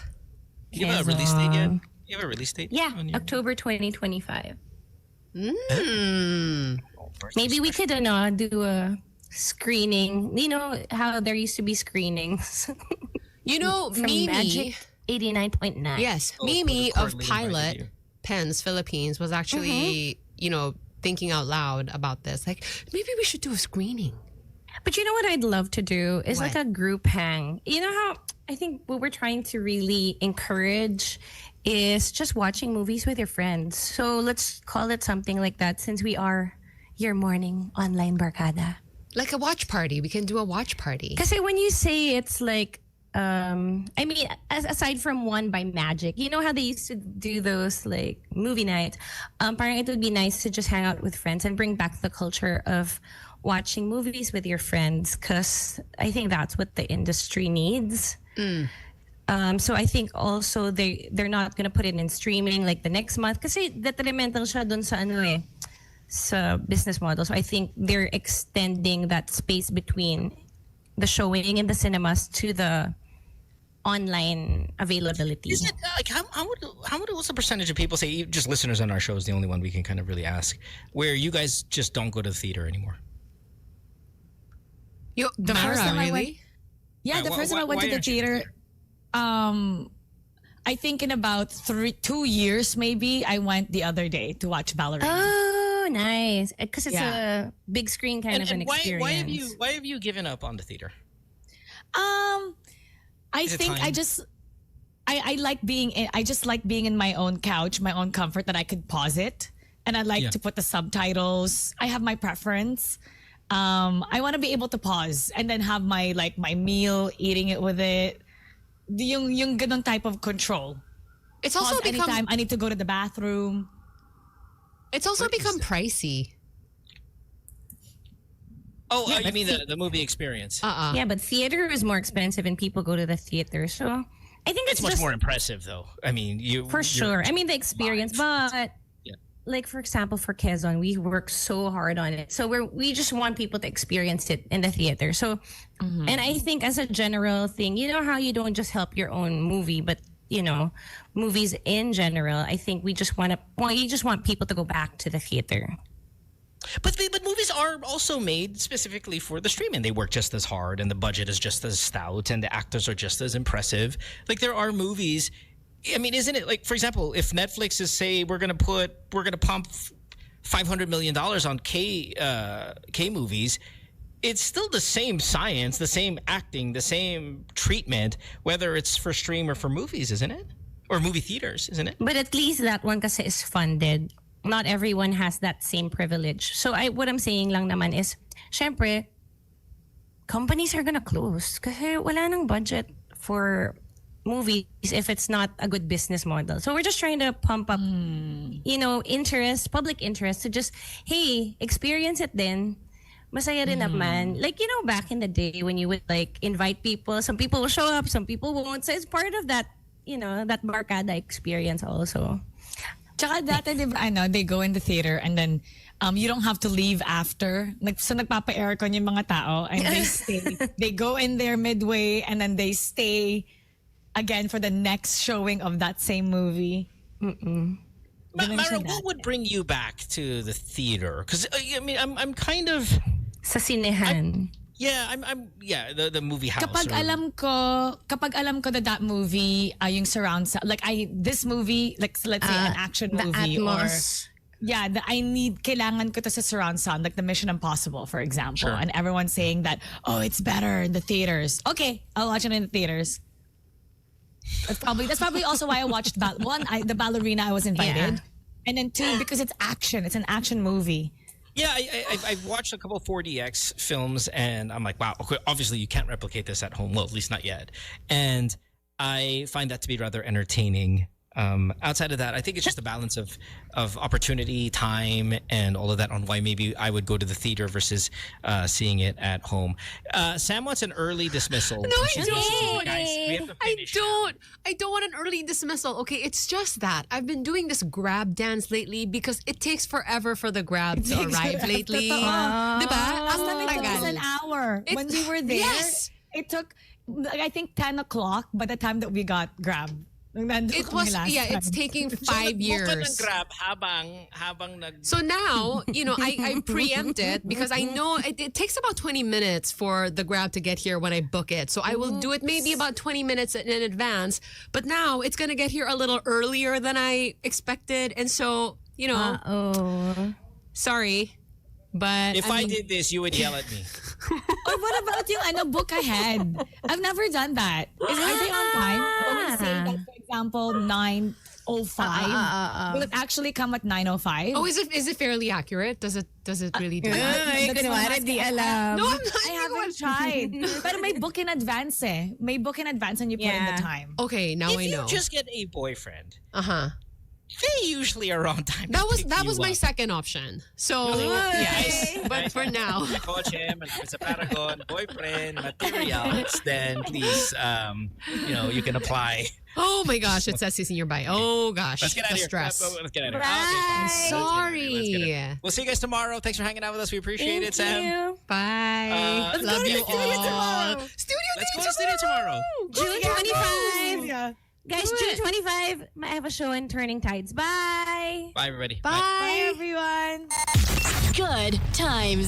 You have a release date yet? You have a release date? Yeah, October 2025. Maybe we could do a screening. You know how there used to be screenings. You know, from Mimi. Magic 89.9. Yes, Mimi of Pilot Pens Philippines was actually, thinking out loud about this. Like, maybe we should do a screening. But you know what I'd love to do is What? like a group hang. You know how I think what we're trying to really encourage is just watching movies with your friends. So let's call it something like that since we are your morning online barkada. Like a watch party. We can do a watch party. Kasi when you say it's like, aside from One by Magic, you know how they used to do those like movie nights? Parang it would be nice to just hang out with friends and bring back the culture of watching movies with your friends because I think that's what the industry needs. So I think also they're not gonna put it in streaming like the next month kasi detrimental siya dun sa sa business model. So I think they're extending that space between the showing in the cinemas to the online availability. Is it like what's the percentage of people say, just listeners on our show is the only one we can kind of really ask, where you guys just don't go to the theater anymore? The first time I went, the first time I went to the theater, I I think in about 2 years, maybe, I went the other day to watch Ballerina. Oh, nice. Because it's a big screen kind of an experience. Why have you given up on the theater? I think I like being I just like being in my own couch, my own comfort, that I could pause it, and I like to put the subtitles. I have my preference. I want to be able to pause and then have my meal, eating it with it. Yung ganun type of control. It's also pause anytime I need to go to the bathroom. It's also become pricey. Oh, you mean the movie experience? Yeah, but theater is more expensive and people go to the theater. So I think it's much more impressive, though. I mean, for sure. I mean, the experience, but like, for example, for Quezon, we work so hard on it. So we just want people to experience it in the theater. So, and I think as a general thing, you know how you don't just help your own movie, but you know, movies in general, I think we just want people to go back to the theater. But movies are also made specifically for the stream, and they work just as hard, and the budget is just as stout, and the actors are just as impressive. Like, there are movies. I mean, isn't it like, for example, if Netflix is say we're gonna pump $500 million on K movies, it's still the same science, the same acting, the same treatment, whether it's for stream or for movies, isn't it? Or movie theaters, isn't it? But at least that one kasi is funded. Not everyone has that same privilege. So what I'm saying lang naman is, syempre, companies are gonna close kasi wala nang budget for movies if it's not a good business model. So we're just trying to pump up, you know, public interest to just, hey, experience it then. Masaya rin naman. Like, you know, back in the day when you would like invite people, some people will show up, some people won't. So it's part of that, you know, that barkada experience also. Tsaka dati, di ba, they go in the theater and then you don't have to leave after. So nagpapa-aircon yung mga tao and they stay. They go in there midway and then they stay again for the next showing of that same movie. Mara, what would bring you back to the theater? Because I mean, I'm kind of sa sinehan. The movie house. Kapag alam ko that movie, yung surround sound, like this movie, like let's say an action movie Atmos. Kailangan ko to sa surround sound, like the Mission Impossible, for example, and everyone's saying that, oh, it's better in the theaters. Okay, I'll watch it in the theaters. That's probably also why I watched the Ballerina. I was invited, and then 2 because it's action. It's an action movie. Yeah, I've watched a couple of 4DX films, and I'm like, wow, okay, obviously you can't replicate this at home. Well, at least not yet. And I find that to be rather entertaining. Outside of that, I think it's just a balance of opportunity, time, and all of that on why maybe I would go to the theater versus seeing it at home. Sam wants an early dismissal. No, I don't. Guys, we have to finish. I don't want an early dismissal. Okay, it's just that I've been doing this grab dance lately because it takes forever for the grab to arrive lately. Diba? It took us an hour. When we were there, it took, I think, 10 o'clock by the time that we got grab. It's taking 5 years. So now, you know, I preempt it because I know it takes about 20 minutes for the grab to get here when I book it. So I will do it maybe about 20 minutes in advance. But now it's going to get here a little earlier than I expected. And so, you know, sorry. But if I did this, you would yell at me. Or what about yung book ahead? I've never done that. Are they on time? When we say that, for example, 9:05, will it actually come at 9:05? Oh, is it fairly accurate? Does it really do that? No, I haven't tried. But may book in advance May book in advance and you put in the time. Okay, now I know. If you just get a boyfriend, they usually are on time. That was my second option. So yes, but for now, it's a Paragon boyfriend materials. Then please, you can apply. Oh my gosh, it says this in your bio. Oh gosh, let's get out of here. Stress. Let's get out of here. I'm sorry. We'll see you guys tomorrow. Thanks for hanging out with us. We appreciate it, Sam. Bye. Love you all. Let's go to studio tomorrow. June 25. Yeah. Guys, June 25, I have a show in Turning Tides. Bye. Bye, everybody. Bye, everyone. Good times.